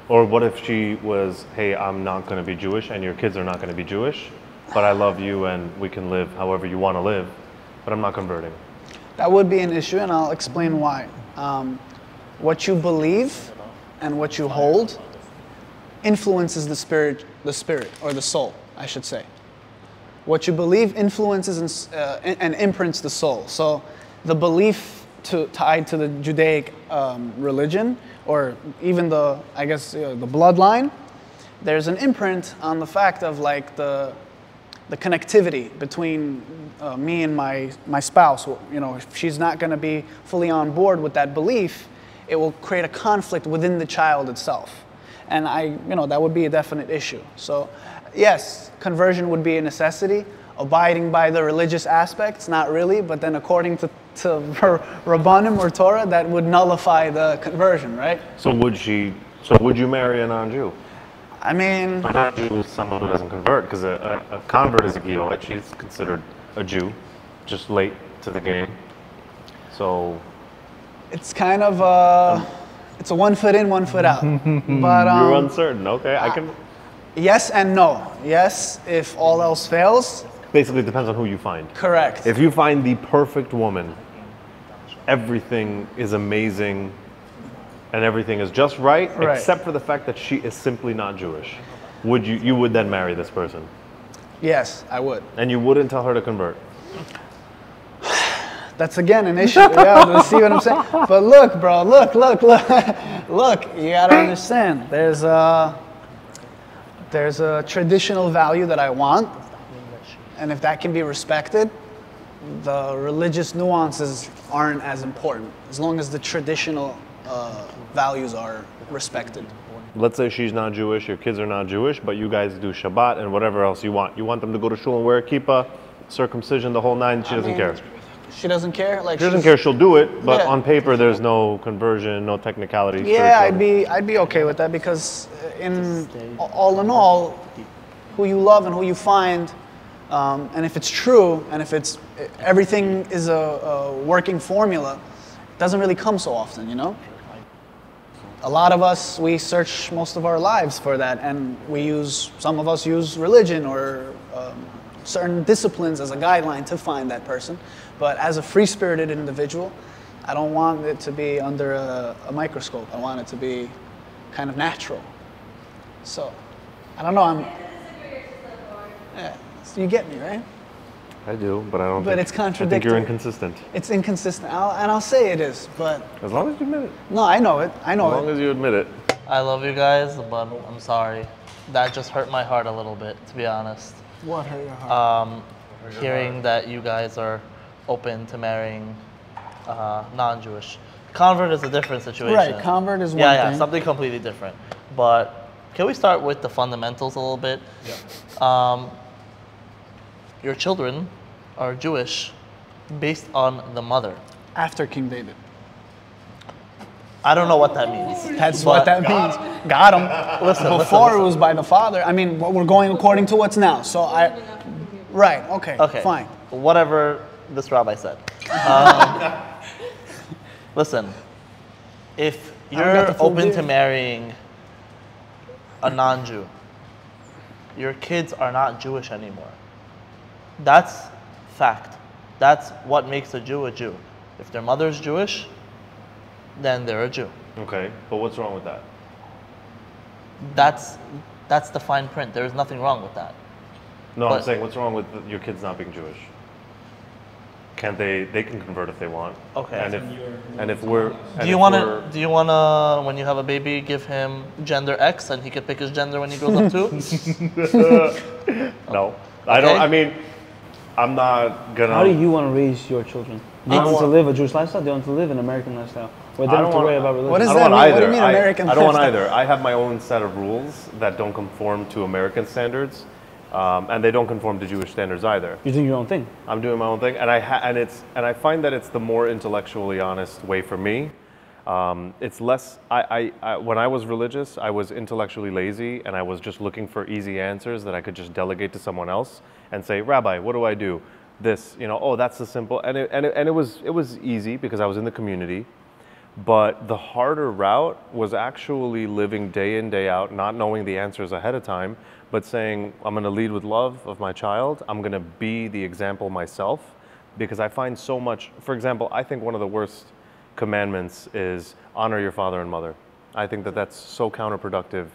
Or what if she was, hey, I'm not going to be Jewish and your kids are not going to be Jewish, but I love you and we can live however you want to live, but I'm not converting? That would be an issue, and I'll explain why. What you believe and what you hold influences the spirit or the soul, I should say. What you believe influences and imprints the soul. So the belief tied to the Judaic religion, or even the bloodline, there's an imprint on the fact of like the connectivity between me and my spouse. You know, if she's not going to be fully on board with that belief, it will create a conflict within the child itself. And that would be a definite issue. So yes, conversion would be a necessity. Abiding by the religious aspects, not really, but then according to Rabbanim or Torah, that would nullify the conversion, right? So would you marry a non-Jew? I mean... A non-Jew is someone who doesn't convert, because a convert is a Giolet. She's considered a Jew, just late to the game. So... It's kind of it's a 1 foot in, 1 foot out. But you're uncertain, okay, I can... Yes and no. Yes, if all else fails. Basically, it depends on who you find. Correct. If you find the perfect woman, everything is amazing and everything is just right, except for the fact that she is simply not Jewish. You would then marry this person? Yes, I would. And you wouldn't tell her to convert? That's again an issue. Yeah, see what I'm saying? But look, bro, look. Look, you gotta understand. There's a traditional value that I want, and if that can be respected, the religious nuances aren't as important, as long as the traditional values are respected. Let's say she's not Jewish, your kids are not Jewish, but you guys do Shabbat and whatever else you want. You want them to go to shul and wear a kippah, circumcision, the whole nine, she doesn't care. She doesn't care? Like, she doesn't care, she'll do it, but on paper there's no conversion, no technicality. Yeah, I'd be okay with that, because all in all, who you love and who you find, and if it's true, and if everything is a working formula, it doesn't really come so often, you know? A lot of us, we search most of our lives for that, and some of us use religion or certain disciplines as a guideline to find that person. But as a free-spirited individual, I don't want it to be under a microscope. I want it to be kind of natural. So, I don't know, so you get me, right? I do, but I don't But it's contradictory. I think you're inconsistent. It's inconsistent, and I'll say it is, but... As long as you admit it. No, I know it. As long as you admit it. I love you guys, but I'm sorry. That just hurt my heart a little bit, to be honest. What hurt your heart? Hearing that you guys are open to marrying non-Jewish. Convert is a different situation. Right, convert is one thing. Yeah, something completely different. But can we start with the fundamentals a little bit? Yeah. Your children are Jewish based on the mother. After King David. I don't know what that means. That's what that means. Got him. Listen, Before it was by the father. I mean, we're going according to what's now. So right, okay, fine. Whatever this rabbi said. Listen, if you're open to marrying a non-Jew, your kids are not Jewish anymore. That's fact. That's what makes a Jew a Jew. If their mother's Jewish, then they're a Jew. Okay, but what's wrong with that? That's the fine print. There is nothing wrong with that. No, I'm saying, what's wrong with your kids not being Jewish? Can't they can convert if they want. Okay. And if we're... Do you want to, when you have a baby, give him gender X and he can pick his gender when he grows up too? No. I don't, I mean, I'm not gonna... How do you want to raise your children? Do you want them to live a Jewish lifestyle? Do you want them to live an American lifestyle? Where they don't have to worry about religion? What does that mean? What do you mean American lifestyle? I don't want lifestyle? either. I have my own set of rules that don't conform to American standards. And they don't conform to Jewish standards either. You're doing your own thing. I'm doing my own thing, and I find that it's the more intellectually honest way for me. It's less. When I was religious, I was intellectually lazy, and I was just looking for easy answers that I could just delegate to someone else and say, Rabbi, what do I do? this, you know, oh, that's the simple, and it was easy because I was in the community, but the harder route was actually living day in, day out, not knowing the answers ahead of time, but saying, I'm going to lead with love of my child. I'm going to be the example myself, because I find so much, for example, I think one of the worst commandments is honor your father and mother. I think that that's so counterproductive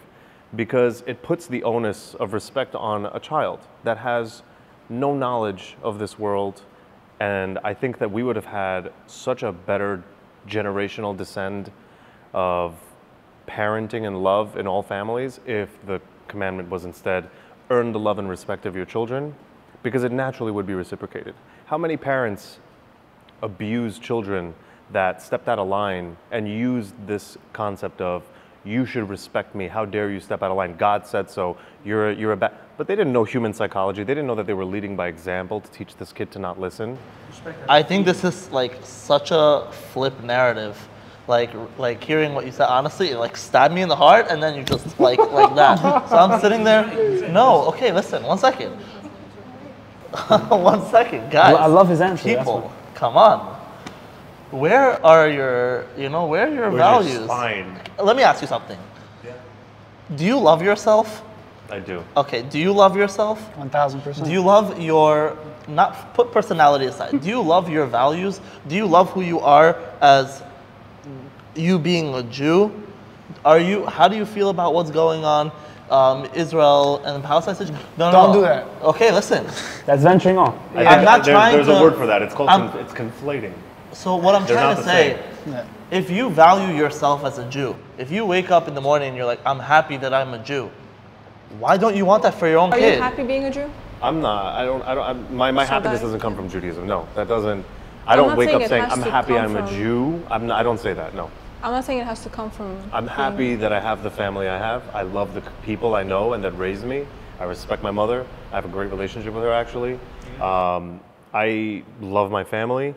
because it puts the onus of respect on a child that has no knowledge of this world. And I think that we would have had such a better generational descent of parenting and love in all families if the commandment was instead earn the love and respect of your children, because it naturally would be reciprocated. How many parents abuse children that stepped out of line and used this concept of you should respect me, how dare you step out of line, God said so, you're a bad, but they didn't know human psychology. They didn't know that they were leading by example to teach this kid to not listen. I think this is like such a flip narrative. Like hearing what you said, honestly, it like stabbed me in the heart, and then you just like that. So I'm sitting there, no, okay, listen, 1 second. 1 second, guys. I love his answer. People, come on. Where are your, where are your values? Your spine? Let me ask you something. Yeah. Do you love yourself? I do. Okay, do you love yourself? 1000%. Do you love your, not put personality aside, do you love your values? Do you love who you are as you being a Jew? How do you feel about what's going on, Israel and the Palestine situation? Don't do that. Okay, listen. That's venturing on. I'm not trying There's a word for that. It's called, it's conflating. So what I'm trying to say, if you value yourself as a Jew, if you wake up in the morning and you're like, I'm happy that I'm a Jew, why don't you want that for your own kid? Are you happy being a Jew? I'm not. My happiness doesn't come from Judaism. No, that doesn't. I don't wake up saying I'm happy I'm a Jew. I don't say that. No. I'm not saying it has to come from. I'm happy that I have the family I have. I love the people I know and that raised me. I respect my mother. I have a great relationship with her, actually. I love my family,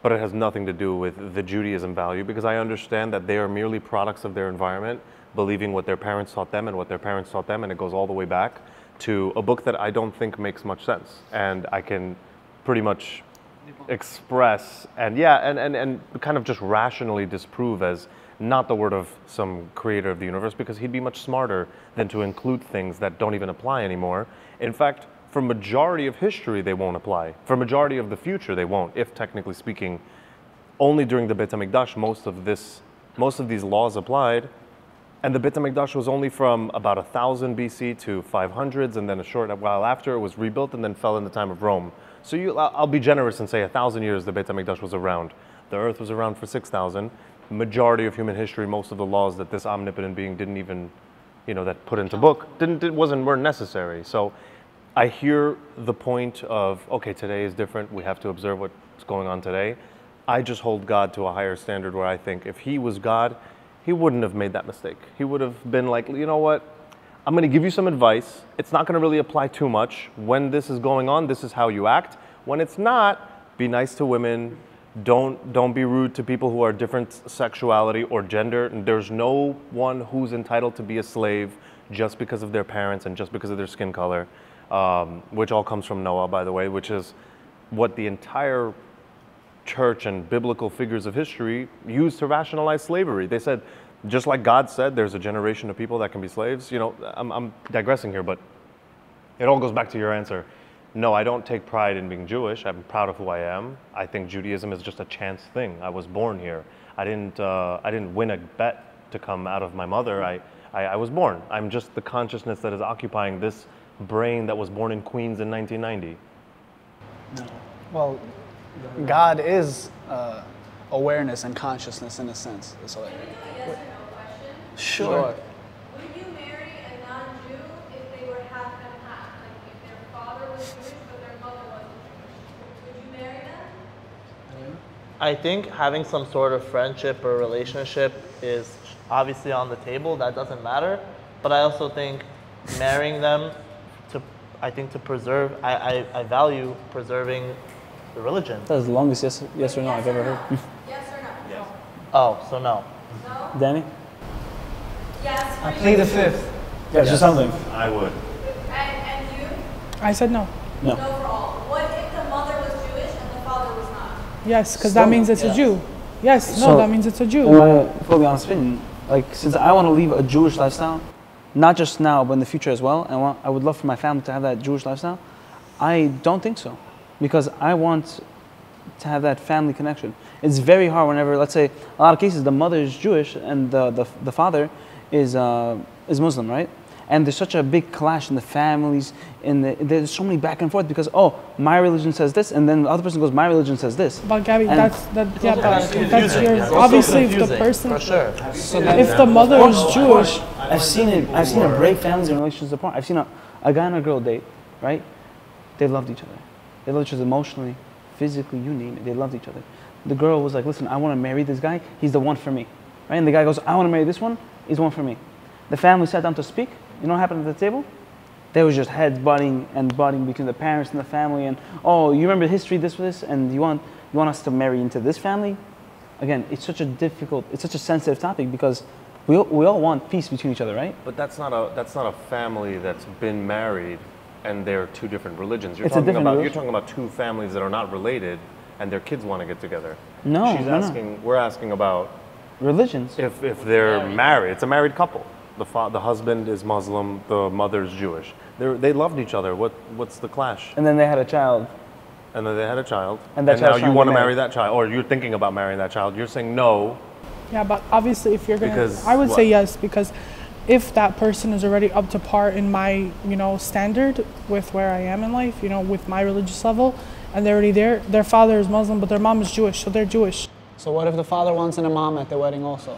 but it has nothing to do with the Judaism value, because I understand that they are merely products of their environment, believing what their parents taught them and what their parents taught them, and it goes all the way back to a book that I don't think makes much sense. And I can pretty much express and kind of just rationally disprove as not the word of some creator of the universe, because he'd be much smarter than to include things that don't even apply anymore. In fact, for majority of history, they won't apply. For majority of the future, they won't, if technically speaking, only during the Beit HaMikdash, most of these laws applied. And the Beit HaMikdash was only from about 1000 BC to 500s, and then a short while after it was rebuilt and then fell in the time of Rome. So I'll be generous and say 1000 years the Beit HaMikdash was around. The earth was around for 6000. Majority of human history, most of the laws that this omnipotent being didn't even, that put into book, weren't necessary. So I hear the point of, okay, today is different. We have to observe what's going on today. I just hold God to a higher standard where I think if he was God, he wouldn't have made that mistake. He would have been like, you know what? I'm going to give you some advice. It's not going to really apply too much. When this is going on, this is how you act. When it's not, be nice to women. Don't be rude to people who are different sexuality or gender. And there's no one who's entitled to be a slave just because of their parents and just because of their skin color, which all comes from Noah, by the way, which is what the entire church and biblical figures of history used to rationalize slavery. They said, just like God said, there's a generation of people that can be slaves. I'm digressing here, but it all goes back to your answer. No, I don't take pride in being Jewish. I'm proud of who I am. I think Judaism is just a chance thing. I was born here. I didn't win a bet to come out of my mother. I was born. I'm just the consciousness that is occupying this brain that was born in Queens in 1990. Well, God is awareness and consciousness in a sense. So, sure. Would you marry a non-Jew if they were half and half? Like if their father was Jewish but their mother wasn't Jewish? Would you marry them? I think having some sort of friendship or relationship is obviously on the table. That doesn't matter. But I also think marrying them to preserve, I value preserving the religion. That's the longest yes or no I've ever heard. Yes or no? Yes. Oh, so no. No? Danny? Yes. I plead the fifth. Yes, just something. I would. And you? I said no. No. No for all. What if the mother was Yes, because that means it's a Jew. Yes, no, So- that means it's a Jew. In my fully honest opinion, like since I want to leave a Jewish lifestyle, not just now but in the future as well, and I would love for my family to have that Jewish lifestyle, I don't think so, because I want to have that family connection. It's very hard whenever, let's say, a lot of cases the mother is Jewish and the father is Muslim, right? And there's such a big clash in the families, there's so many back and forth because, oh, my religion says this, and then the other person goes, my religion says this. But Gabby, And- that's yours. Obviously, if the person, For sure. if the mother is Jewish, I've seen it break families and relationships apart. I've seen a guy and a girl date, right? They loved each other. They loved each other emotionally, physically, you name it. They loved each other. The girl was like, listen, I want to marry this guy. He's the one for me, right? And the guy goes, I want to marry this one. He's the one for me. The family sat down to speak. You know what happened at the table? There was just heads butting between the parents and the family. And, oh, you remember history, this, and you want us to marry into this family? Again, it's such a sensitive topic because we all want peace between each other, right? But that's not a family that's been married and they're two different religions. You're It's a different religion. You're talking about two families that are not related and their kids want to get together. No, We're asking about religions. if they're married. It's a married couple. The husband is Muslim, the mother's Jewish. They loved each other. What's the clash? And then they had a child. And then they had a child. And that now child's you trying to want to get marry married. that child, or you're thinking about marrying that child. You're saying no. yeah, but obviously, if you're gonna, Because I would what? say yes, because if that person is already up to par in my, standard with where I am in life, with my religious level, and they're already there, their father is Muslim, but their mom is Jewish, so they're Jewish. So what if the father wants an imam at the wedding also?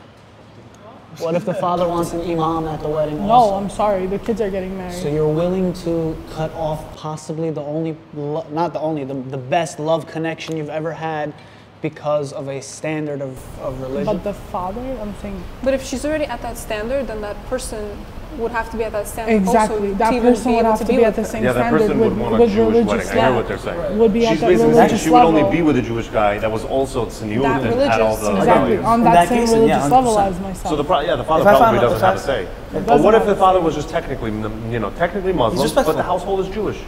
What if the father wants an imam at the wedding No, also? I'm sorry, the kids are getting married. So you're willing to cut off possibly the best love connection you've ever had because of a standard of religion? But the father, I'm saying, But if she's already at that standard, then that person would have to be at that standard exactly, also that to even person would have to be at the with her. same Yeah, that standard person would want a with Jewish wedding. religious I hear what they're saying. would be at She's that basically saying religious she would only level. be with a Jewish guy that was also tzniut That and had all religious, the Exactly, values. on In that that same case, then, yeah, religious level 100%. as myself. So the father If I probably found out doesn't the have to fact- say. But what if the father was just technically Muslim, but respectful. the household is Jewish?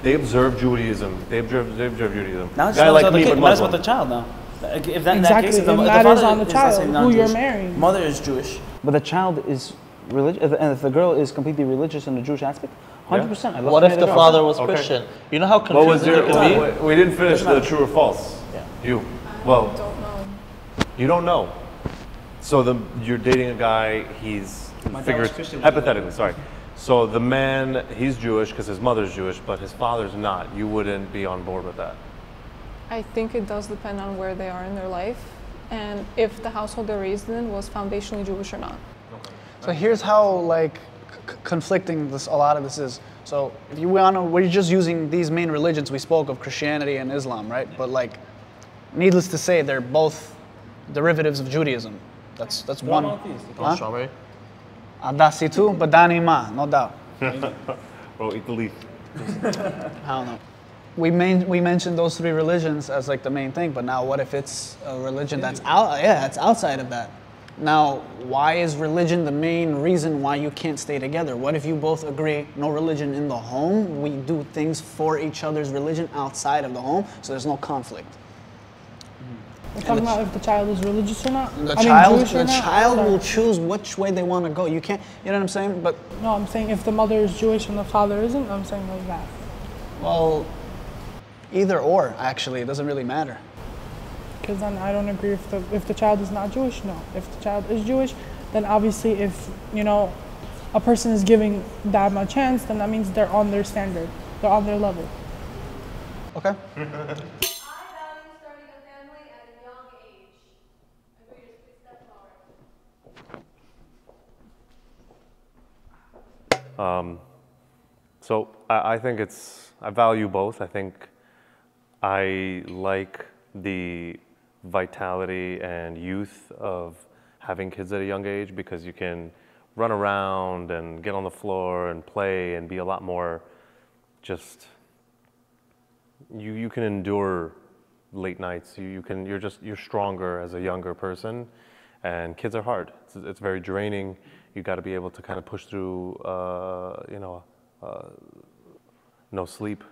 They observe Judaism. They observe Judaism. Now it's Guy not like about the me, kid, but now it's Muslim. about the child now. If that, in that Exactly, case, if and the that father is on the let's child, say, who non-Jewish, you're marrying. Mother is Jewish, but the child is religious, and if the girl is completely religious in the Jewish aspect, 100%. I love What to if marry the girl. father was Okay. Christian? You know how What was confusing your? it could be? We didn't finish the true or false. Yeah. You. Well, I don't know. you don't know. So you're dating a guy. He's was Christian. hypothetically. Sorry. So the man, he's Jewish because his mother's Jewish, but his father's not. You wouldn't be on board with that. I think it does depend on where they are in their life and if the household they're raised in was foundationally Jewish or not. So here's how conflicting a lot of this is. So if you wanna, we're just using these main religions we spoke of, Christianity and Islam, right? But needless to say, they're both derivatives of Judaism. That's one. Huh? Strawberry? Adasi too, but Dani ma, no doubt. Bro, eat the leaf. I don't know. We mentioned those three religions as the main thing, but now what if it's a religion that's that's outside of that? Now, why is religion the main reason why you can't stay together? What if you both agree, no religion in the home, we do things for each other's religion outside of the home, so there's no conflict? We're talking about if the child is religious or not. The Jewish or not? child Sorry. will choose which way they want to go. You can't, you know what I'm saying? But, No, I'm saying if the mother is Jewish and the father isn't, I'm saying like that. well, either or, actually, it doesn't really matter. Because then I don't agree if the child is not Jewish, no. If the child is Jewish, then obviously if, a person is giving them a chance, then that means they're on their standard. They're on their level. Okay? I value starting a family at a young age. I agree to 6 steps already. So I think I value both. I think I like the vitality and youth of having kids at a young age because you can run around and get on the floor and play and be a lot more just, you can endure late nights. You're stronger as a younger person, and kids are hard. It's very draining. You got to be able to kind of push through, no sleep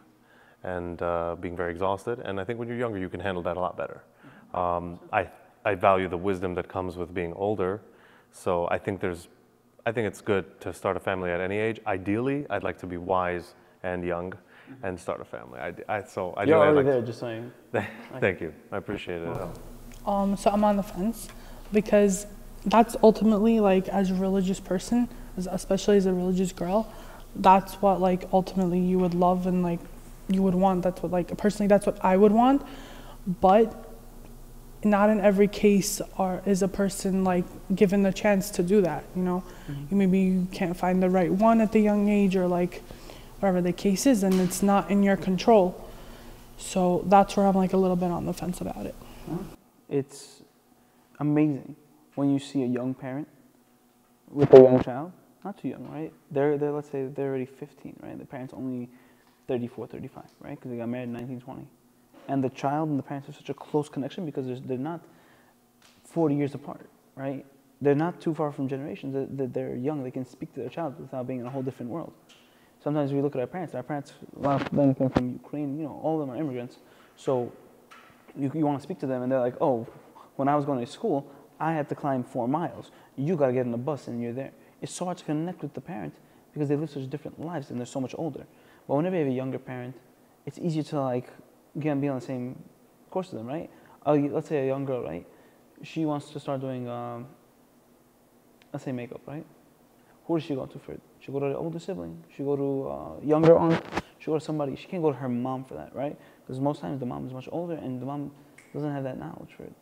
and being very exhausted. And I think when you're younger, you can handle that a lot better. I value the wisdom that comes with being older. So I think it's good to start a family at any age. Ideally, I'd like to be wise and young and start a family. You're already there, just saying. Thank you. I appreciate it. So I'm on the fence because that's ultimately, like, as a religious person, especially as a religious girl, that's what, like, ultimately you would love and, like, you would want. That's what, like, personally, that's what I would want. But not in every case is a person, like, given the chance to do that, you know? Maybe you can't find the right one at the young age, or, like, whatever the case is, and it's not in your control. So that's where I'm, like, a little bit on the fence about it. It's amazing when you see a young parent with a young child, not too young, right? They're let's say they're already 15, right? The parent's only 34, 35, right? Because they got married in 1920. And the child and the parents have such a close connection because they're not 40 years apart, right? They're not too far from generations. They're young. They can speak to their child without being in a whole different world. Sometimes we look at our parents, a lot of them came from Ukraine, you know, all of them are immigrants. So you want to speak to them and they're like, oh, when I was going to school, I had to climb 4 miles. You got to get in a bus and you're there. It's so hard to connect with the parent because they live such different lives and they're so much older. But whenever you have a younger parent, it's easier to, like, again, be on the same course as them, right? Let's say a young girl, right? She wants to start doing, let's say makeup, right? Who does she go to for it? She go to the older sibling. She go to younger aunt. She go to somebody. She can't go to her mom for that, right? Because most times the mom is much older and the mom doesn't have that knowledge for it.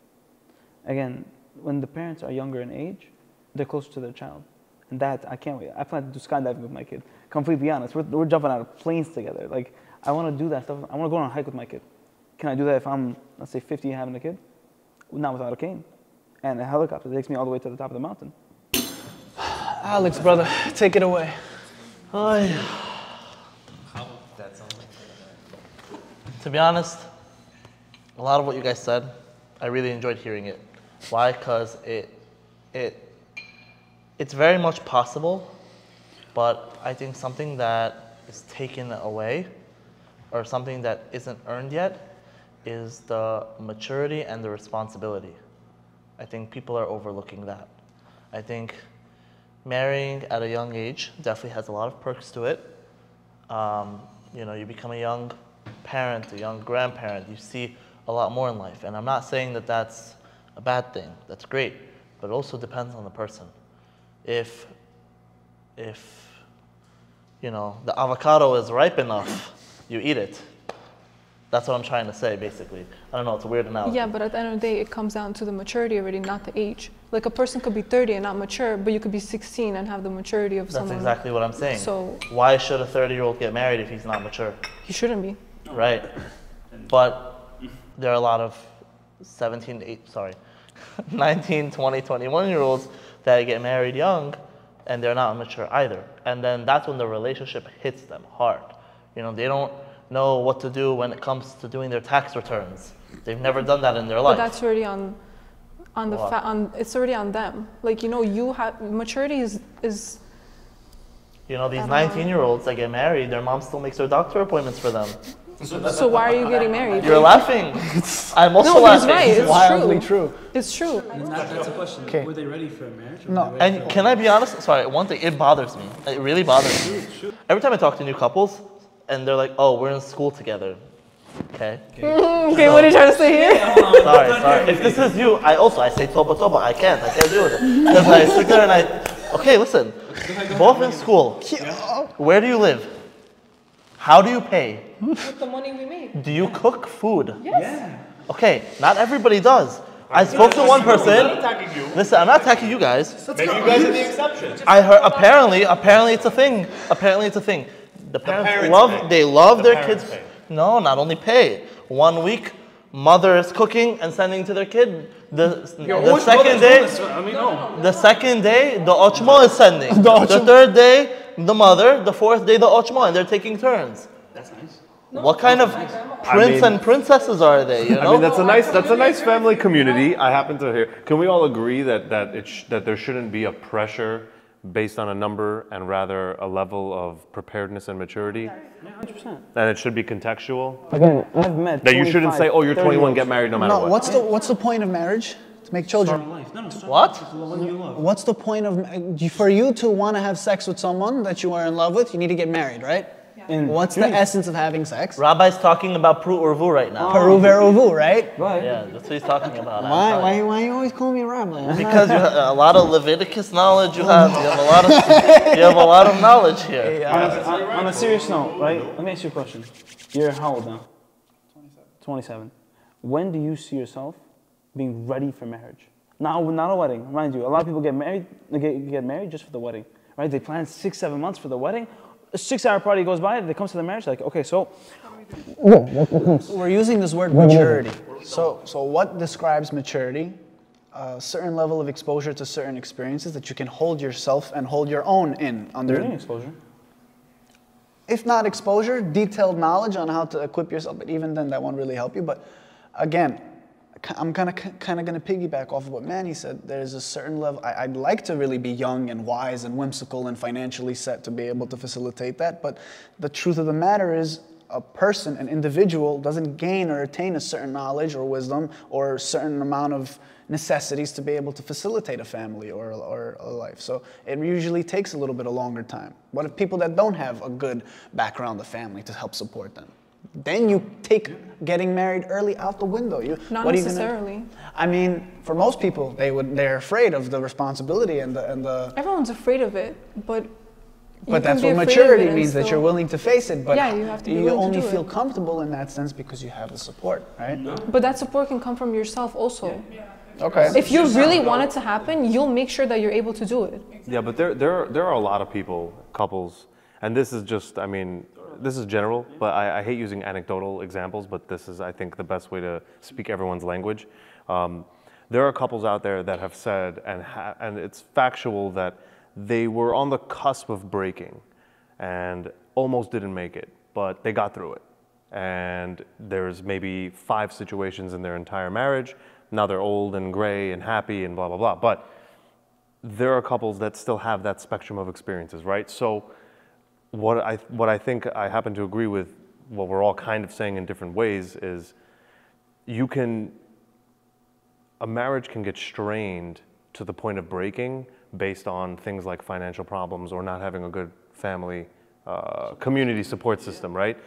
Again, when the parents are younger in age, they're closer to their child. And that, I can't wait. I plan to do skydiving with my kid. Completely honest. We're jumping out of planes together. Like, I want to do that stuff. I want to go on a hike with my kid. Can I do that if I'm, let's say, 50 and having a kid? Not without a cane. And a helicopter that takes me all the way to the top of the mountain. Alex, brother, take it away. To be honest, a lot of what you guys said, I really enjoyed hearing it. Why? Because it's very much possible, but I think something that is taken away or something that isn't earned yet is the maturity and the responsibility. I think people are overlooking that. I think marrying at a young age definitely has a lot of perks to it. You know, you become a young parent, a young grandparent, you see a lot more in life. And I'm not saying that that's a bad thing, that's great, but it also depends on the person. If you know, the avocado is ripe enough, you eat it. That's what I'm trying to say, basically. I don't know, it's a weird analogy. Yeah, but at the end of the day, it comes down to the maturity already, not the age. Like, a person could be 30 and not mature, but you could be 16 and have the maturity of someone. That's exactly what I'm saying. So why should a 30-year-old get married if he's not mature? He shouldn't be. Right. But there are a lot of 19, 20, 21-year-olds that get married young and they're not mature either. And then that's when the relationship hits them hard. You know, they don't know what to do when it comes to doing their tax returns. They've never done that in their life. But that's already it's already on them. Like, you know, you have maturity is you know, these 19-year-olds that get married, their mom still makes their doctor appointments for them. So why are you getting married? You're laughing. I'm also laughing. No, he's right. It's wildly true. It's true. That's a question. Okay. Were they ready for a marriage? No. And can I be honest? Sorry, one thing, it bothers me. It really bothers me. Every time I talk to new couples, and they're like, oh, we're in school together. Okay. Okay, what are you trying to say here? Sorry. If this is you, I say toba. I can't do it. Because I sit there and okay, listen. Both in school. Where do you live? How do you pay? With the money we made. Do you cook food? Yes. Yeah. Okay, not everybody does. I spoke to one person. Listen, I'm not attacking you guys. Maybe you guys are the exception. I heard apparently it's a thing. The parents love their kids. Pay. No, not only pay. 1 week, mother is cooking and sending to their kid. The second day, the ochmo is sending. The third day, the mother. The fourth day, the ochmo, and they're taking turns. That's nice. What kind of prince and princesses are they? You know? I mean, that's a nice family community. I happen to hear. Can we all agree that there shouldn't be a pressure based on a number and rather a level of preparedness and maturity. Yeah, 100%. And it should be contextual. Again, I've met That you shouldn't say, oh, you're 21, get married no matter No, what. what's the point of marriage? To make children. What? What's the point of, for you to want to have sex with someone that you are in love with, you need to get married, right? What's the essence of having sex? Rabbi's talking about Pru Urvu right now. Peru veruvu, right? Yeah, that's what he's talking about. Why you always call me rabbi? Because you have a lot of Leviticus knowledge. You have a lot of knowledge here. On a serious note, right? Let me ask you a question. You're how old now? 27. When do you see yourself being ready for marriage? Not a wedding. Mind you, a lot of people get married. They get married just for the wedding, right? They plan 6-7 months for the wedding. A 6-hour party goes by. They come to the marriage. Like, okay, so we're using this word maturity. So what describes maturity? A certain level of exposure to certain experiences that you can hold yourself and hold your own in under. Exposure. If not exposure, detailed knowledge on how to equip yourself. But even then, that won't really help you. But again, I'm kind of going to piggyback off of what Manny said. There's a certain level. I'd like to really be young and wise and whimsical and financially set to be able to facilitate that. But the truth of the matter is, a person, an individual, doesn't gain or attain a certain knowledge or wisdom or a certain amount of necessities to be able to facilitate a family or a life. So it usually takes a little bit of longer time. What if people that don't have a good background of family to help support them? Then you take getting married early out the window. Not necessarily. I mean, for most people, they're afraid of the responsibility and the. Everyone's afraid of it, but. But that's what maturity means, that you're willing to face it. But yeah, you have to be you willing only to do feel it. comfortable in that sense because you have the support, right? But that support can come from yourself also. Okay. If you really want it to happen, you'll make sure that you're able to do it. Yeah, but there are a lot of couples, and this is just, I mean, this is general, but I hate using anecdotal examples, but this is, I think, the best way to speak everyone's language. There are couples out there that have said, and it's factual, that they were on the cusp of breaking and almost didn't make it, but they got through it. And there's maybe 5 situations in their entire marriage. Now they're old and gray and happy and blah, blah, blah. But there are couples that still have that spectrum of experiences, right? So what I think I happen to agree with, what we're all kind of saying in different ways, is a marriage can get strained to the point of breaking based on things like financial problems or not having a good family community support system, right?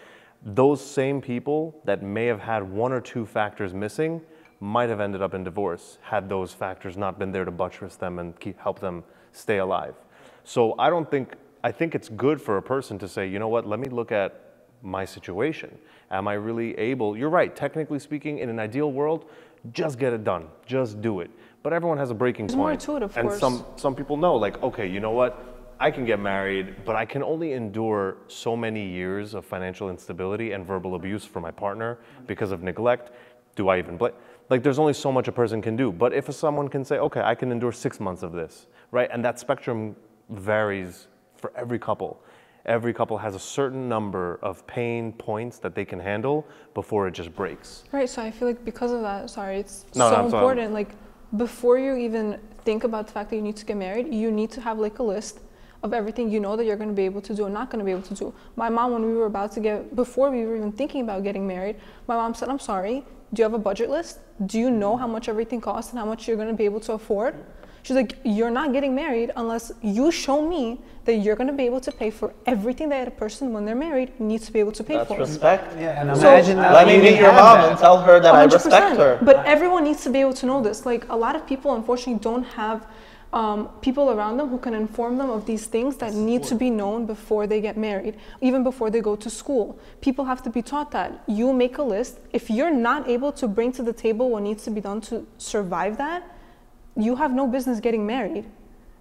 Those same people that may have had 1 or 2 factors missing might have ended up in divorce had those factors not been there to buttress them and help them stay alive. So I think it's good for a person to say, you know what, let me look at my situation. Am I really able? You're right, technically speaking, in an ideal world, just get it done, just do it. But everyone has a breaking point. There's more to it, of and course. some people know, like, okay, you know what? I can get married, but I can only endure so many years of financial instability and verbal abuse from my partner because of neglect. Do I even blame? Like, there's only so much a person can do. But if someone can say, okay, I can endure 6 months of this, right? And that spectrum varies for every couple. Every couple has a certain number of pain points that they can handle before it just breaks. Right, so I feel like because of that, it's so important. Like, before you even think about the fact that you need to get married, you need to have like a list of everything you know that you're going to be able to do and not going to be able to do. My mom, when we were before we were even thinking about getting married, my mom said, I'm sorry, do you have a budget list? Do you know how much everything costs and how much you're going to be able to afford? She's like, you're not getting married unless you show me that you're going to be able to pay for everything that a person, when they're married, needs to be able to pay for. That's respect. Yeah, and imagine that. Let me meet your mom and tell her that 100%. I respect her. But everyone needs to be able to know this. Like, a lot of people, unfortunately, don't have people around them who can inform them of these things that need to be known before they get married, even before they go to school. People have to be taught that. You make a list. If you're not able to bring to the table what needs to be done to survive that, you have no business getting married,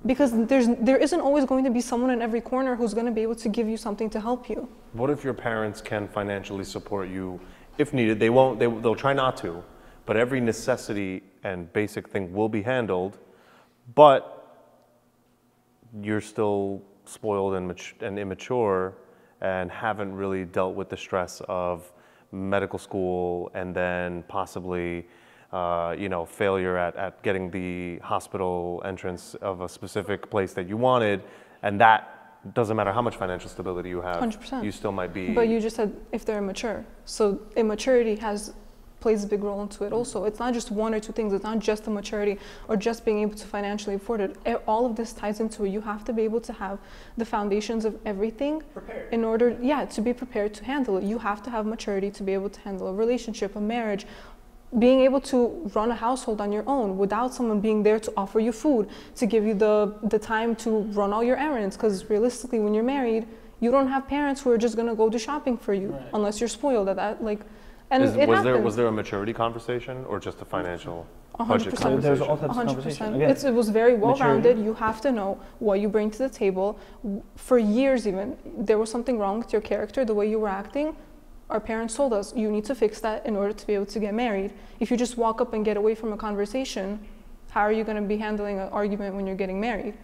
because there isn't always going to be someone in every corner who's going to be able to give you something to help you. What if your parents can financially support you if needed? They'll try not to, but every necessity and basic thing will be handled, but you're still spoiled and immature and haven't really dealt with the stress of medical school and then possibly failure at getting the hospital entrance of a specific place that you wanted, and that doesn't matter how much financial stability you have, 100%. you still might be. But you just said if they're immature. So immaturity plays a big role into it also. It's not just one or two things. It's not just the maturity or just being able to financially afford it. All of this ties into it. You have to be able to have the foundations of everything in order, to be prepared to handle it. You have to have maturity to be able to handle a relationship, a marriage, being able to run a household on your own without someone being there to offer you food, to give you the time to run all your errands. Because realistically, when you're married, you don't have parents who are just gonna go do shopping for you, unless you're spoiled at that. Was there a maturity conversation or just a financial 100%. budget conversation? There's all types of conversation. 100%. It was very well-rounded. You have to know what you bring to the table. For years even, there was something wrong with your character, the way you were acting. Our parents told us, you need to fix that in order to be able to get married. If you just walk up and get away from a conversation, how are you going to be handling an argument when you're getting married?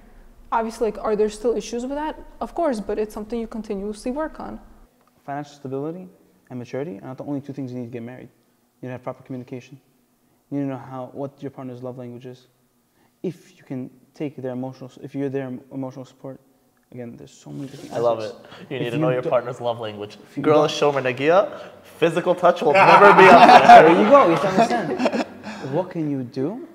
Obviously, are there still issues with that? Of course, but it's something you continuously work on. Financial stability and maturity are not the only two things you need to get married. You need to have proper communication. You need to know what your partner's love language is. If you can take if you're their emotional support. Again, there's so many different aspects. I love it. You need to know your partner's love language. Girl is shomer nagia, physical touch will never be up there. There you go, you have to understand. What can you do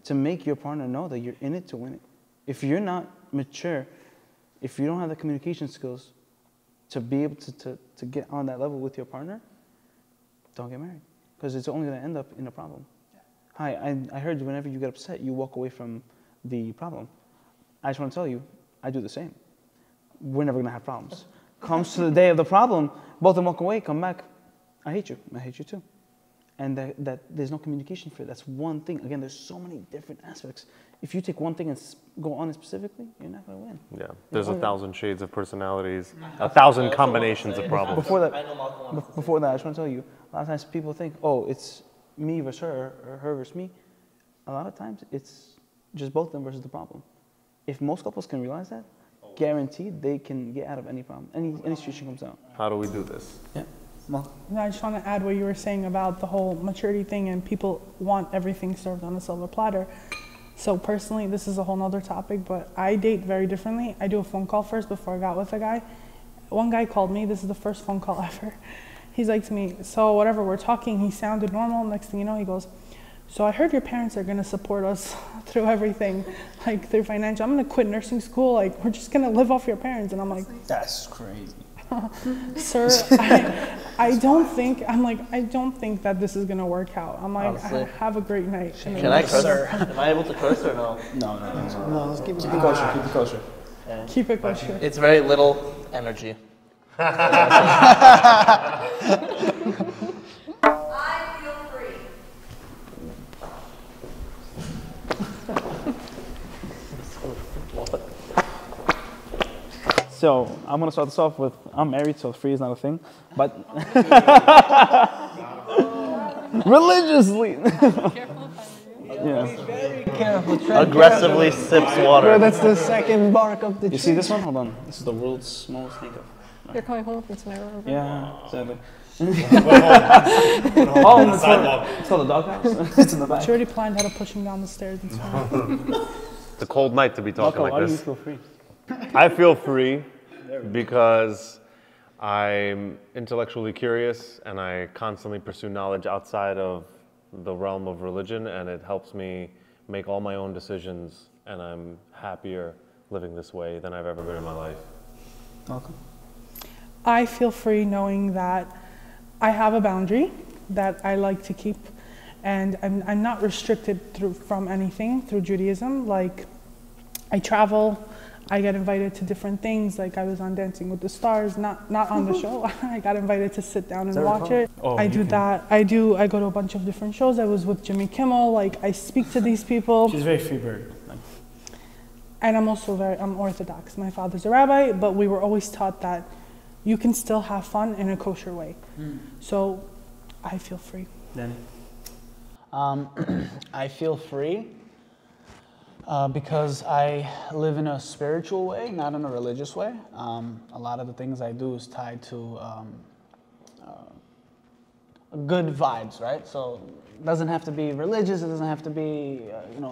to make your partner know that you're in it to win it? If you're not mature, if you don't have the communication skills to be able to get on that level with your partner, don't get married. Because it's only going to end up in a problem. Hi, I heard whenever you get upset, you walk away from the problem. I just want to tell you, I do the same. We're never going to have problems. Comes to the day of the problem, both of them walk away, come back. I hate you too. And that there's no communication for it. That's one thing. Again, there's so many different aspects. If you take one thing and go on it specifically, you're not going to win. Yeah, there's 1,000 shades of personalities, 1,000 combinations of problems. Before that, I just want to tell you, a lot of times people think, oh, it's me versus her, or her versus me. A lot of times, it's just both of them versus the problem. If most couples can realize that, guaranteed they can get out of any problem, any situation comes out. How do we do this? Yeah. Well, I just want to add what you were saying about the whole maturity thing and people want everything served on a silver platter. So personally, this is a whole nother topic, but I date very differently. I do a phone call first before I got with a guy. One guy called me, this is the first phone call ever. He's like to me, so whatever, we're talking, he sounded normal. Next thing you know, he goes, so I heard your parents are going to support us through everything, like through financial. I'm going to quit nursing school. Like, we're just going to live off your parents. And I'm like, that's crazy. Sir, I don't think that this is going to work out. I'm like, have a great night. Can I curse? Am I able to curse or no? No, let's keep it kosher. Keep it kosher. Yeah. Keep it kosher. It's very little energy. I feel free. so I'm going to start this off with, I'm married, so free is not a thing, but religiously. Yeah. Very careful. Aggressively sips water. Bro, that's the second bark of the tree. You see this one? Hold on. This is the world's smallest handcuff. You're coming home with me tonight, remember? Yeah, sadly. Oh, it's called the doghouse. It's in the back. She already planned how to push him down the stairs. It's fine. It's a cold night to be talking Why like do you this. feel free? I feel free because I'm intellectually curious and I constantly pursue knowledge outside of the realm of religion, and it helps me make all my own decisions, and I'm happier living this way than I've ever been in my life. Welcome. I feel free knowing that I have a boundary that I like to keep, and I'm not restricted from anything through Judaism. Like, I travel, I get invited to different things. Like, I was on Dancing with the Stars, not on the show. I got invited to sit down and watch it. Oh, I do that. I go to a bunch of different shows. I was with Jimmy Kimmel. Like, I speak to these people. She's very free bird. And I'm also I'm Orthodox. My father's a rabbi, but we were always taught that you can still have fun in a kosher way. So I feel free. Danny? I feel free because I live in a spiritual way, not in a religious way. A lot of the things I do is tied to good vibes, right? So it doesn't have to be religious, it doesn't have to be,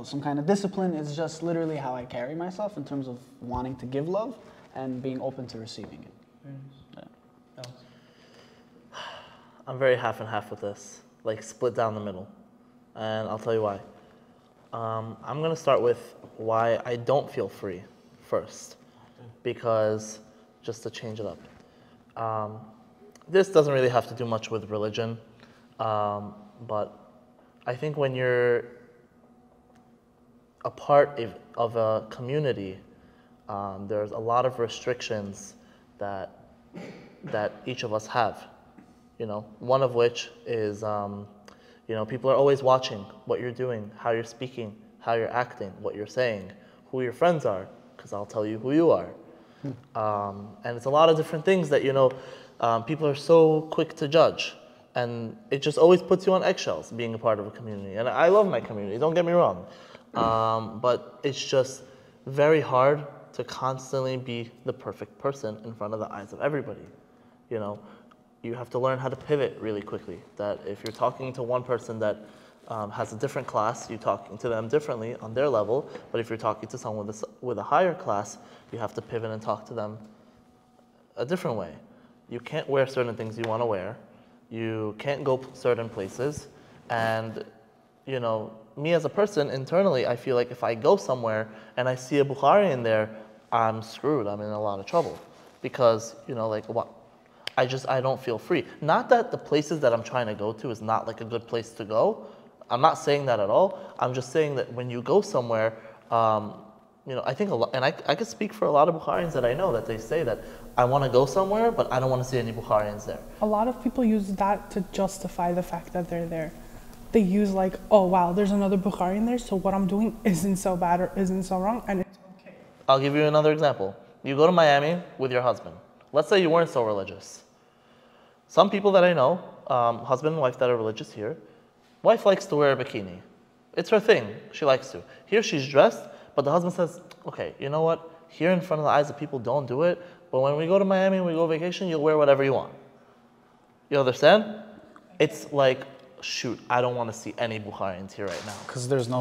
some kind of discipline. It's just literally how I carry myself in terms of wanting to give love and being open to receiving it. Yeah. I'm very half and half with this, like split down the middle. And I'll tell you why. I'm gonna start with why I don't feel free first, because just to change it up. This doesn't really have to do much with religion, but I think when you're a part of a community, there's a lot of restrictions that each of us have. One of which is, people are always watching what you're doing, how you're speaking, how you're acting, what you're saying, who your friends are, because I'll tell you who you are. And it's a lot of different things that, people are so quick to judge. And it just always puts you on eggshells being a part of a community. And I love my community, don't get me wrong. But it's just very hard to constantly be the perfect person in front of the eyes of everybody. You have to learn how to pivot really quickly. That if you're talking to one person that has a different class, you're talking to them differently on their level. But if you're talking to someone with a higher class, you have to pivot and talk to them a different way. You can't wear certain things you want to wear. You can't go certain places. And, me as a person, internally, I feel like if I go somewhere and I see a Bukharian there, I'm screwed. I'm in a lot of trouble. Because, I don't feel free. Not that the places that I'm trying to go to is not like a good place to go. I'm not saying that at all. I'm just saying that when you go somewhere, I think a lot, and I could speak for a lot of Bukharians that I know, that they say that I want to go somewhere, but I don't want to see any Bukharians there. A lot of people use that to justify the fact that they're there. They use like, oh wow, there's another Bukharian there, so what I'm doing isn't so bad or isn't so wrong, and it's okay. I'll give you another example. You go to Miami with your husband. Let's say you weren't so religious. Some people that I know, husband and wife that are religious here, wife likes to wear a bikini. It's her thing. She likes to. Here she's dressed, but the husband says, okay, you know what? Here in front of the eyes of people, don't do it. But when we go to Miami and we go vacation, you'll wear whatever you want. You understand? It's like, shoot, I don't want to see any Bukharians here right now.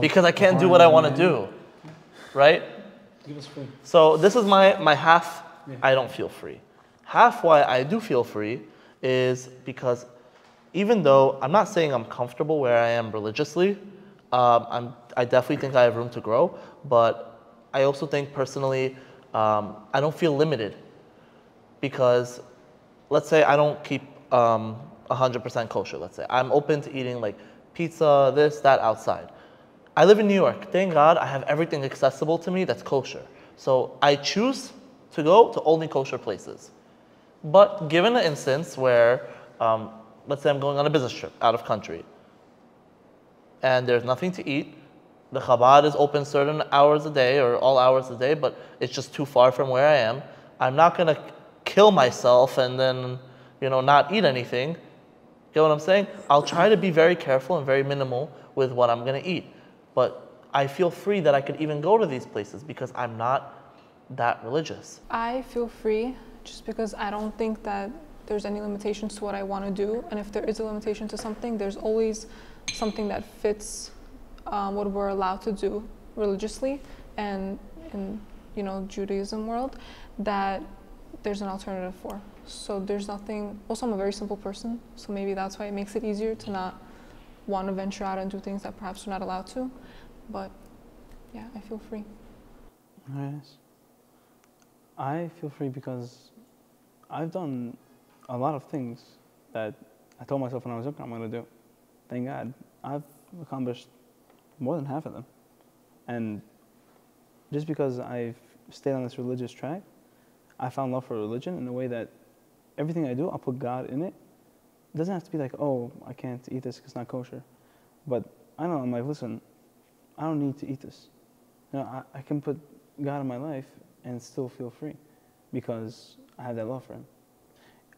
Because I can't do what I want to do. Right? Give us free. So this is my half, I don't feel free. Half why I do feel free is because even though I'm not saying I'm comfortable where I am religiously, I definitely think I have room to grow, but I also think personally, I don't feel limited because let's say I don't keep 100% kosher, let's say. I'm open to eating like pizza, this, that outside. I live in New York. Thank God I have everything accessible to me that's kosher. So I choose to go to only kosher places. But given an instance where, let's say I'm going on a business trip out of country and there's nothing to eat, the Chabad is open certain hours a day or all hours a day, but it's just too far from where I am. I'm not going to kill myself and then, not eat anything. Get what I'm saying? I'll try to be very careful and very minimal with what I'm going to eat. But I feel free that I could even go to these places because I'm not that religious. I feel free just because I don't think that there's any limitations to what I want to do. And if there is a limitation to something, there's always something that fits what we're allowed to do religiously and in Judaism world that there's an alternative for. So there's nothing. Also, I'm a very simple person, so maybe that's why it makes it easier to not want to venture out and do things that perhaps we're not allowed to. But yeah, I feel free. Nice. I feel free because I've done a lot of things that I told myself when I was younger I'm going to do. Thank God, I've accomplished more than half of them. And just because I've stayed on this religious track, I found love for religion in a way that everything I do, I'll put God in it. It doesn't have to be like, oh, I can't eat this because it's not kosher. But I know, I'm like, listen, I don't need to eat this. I can put God in my life and still feel free because I have that love for Him.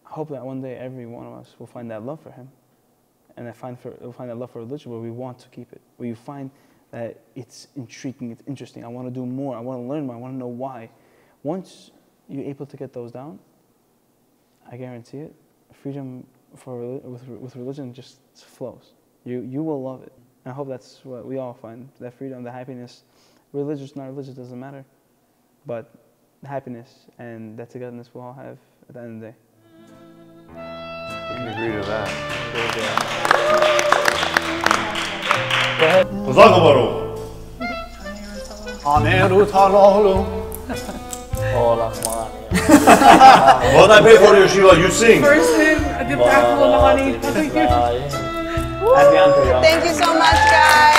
I hope that one day every one of us will find that love for Him. And we'll find that love for religion where we want to keep it. Where you find that it's intriguing, it's interesting. I want to do more. I want to learn more. I want to know why. Once you're able to get those down, I guarantee it, freedom with religion just flows. You will love it. And I hope that's what we all find, that freedom, the happiness. Religious, not religious, doesn't matter. But the happiness and that togetherness we'll all have at the end of the day. We can agree to that. Go ahead. What I pay for your Shiva, you sing. First hymn, I did back to the honey. Thank you so much, guys.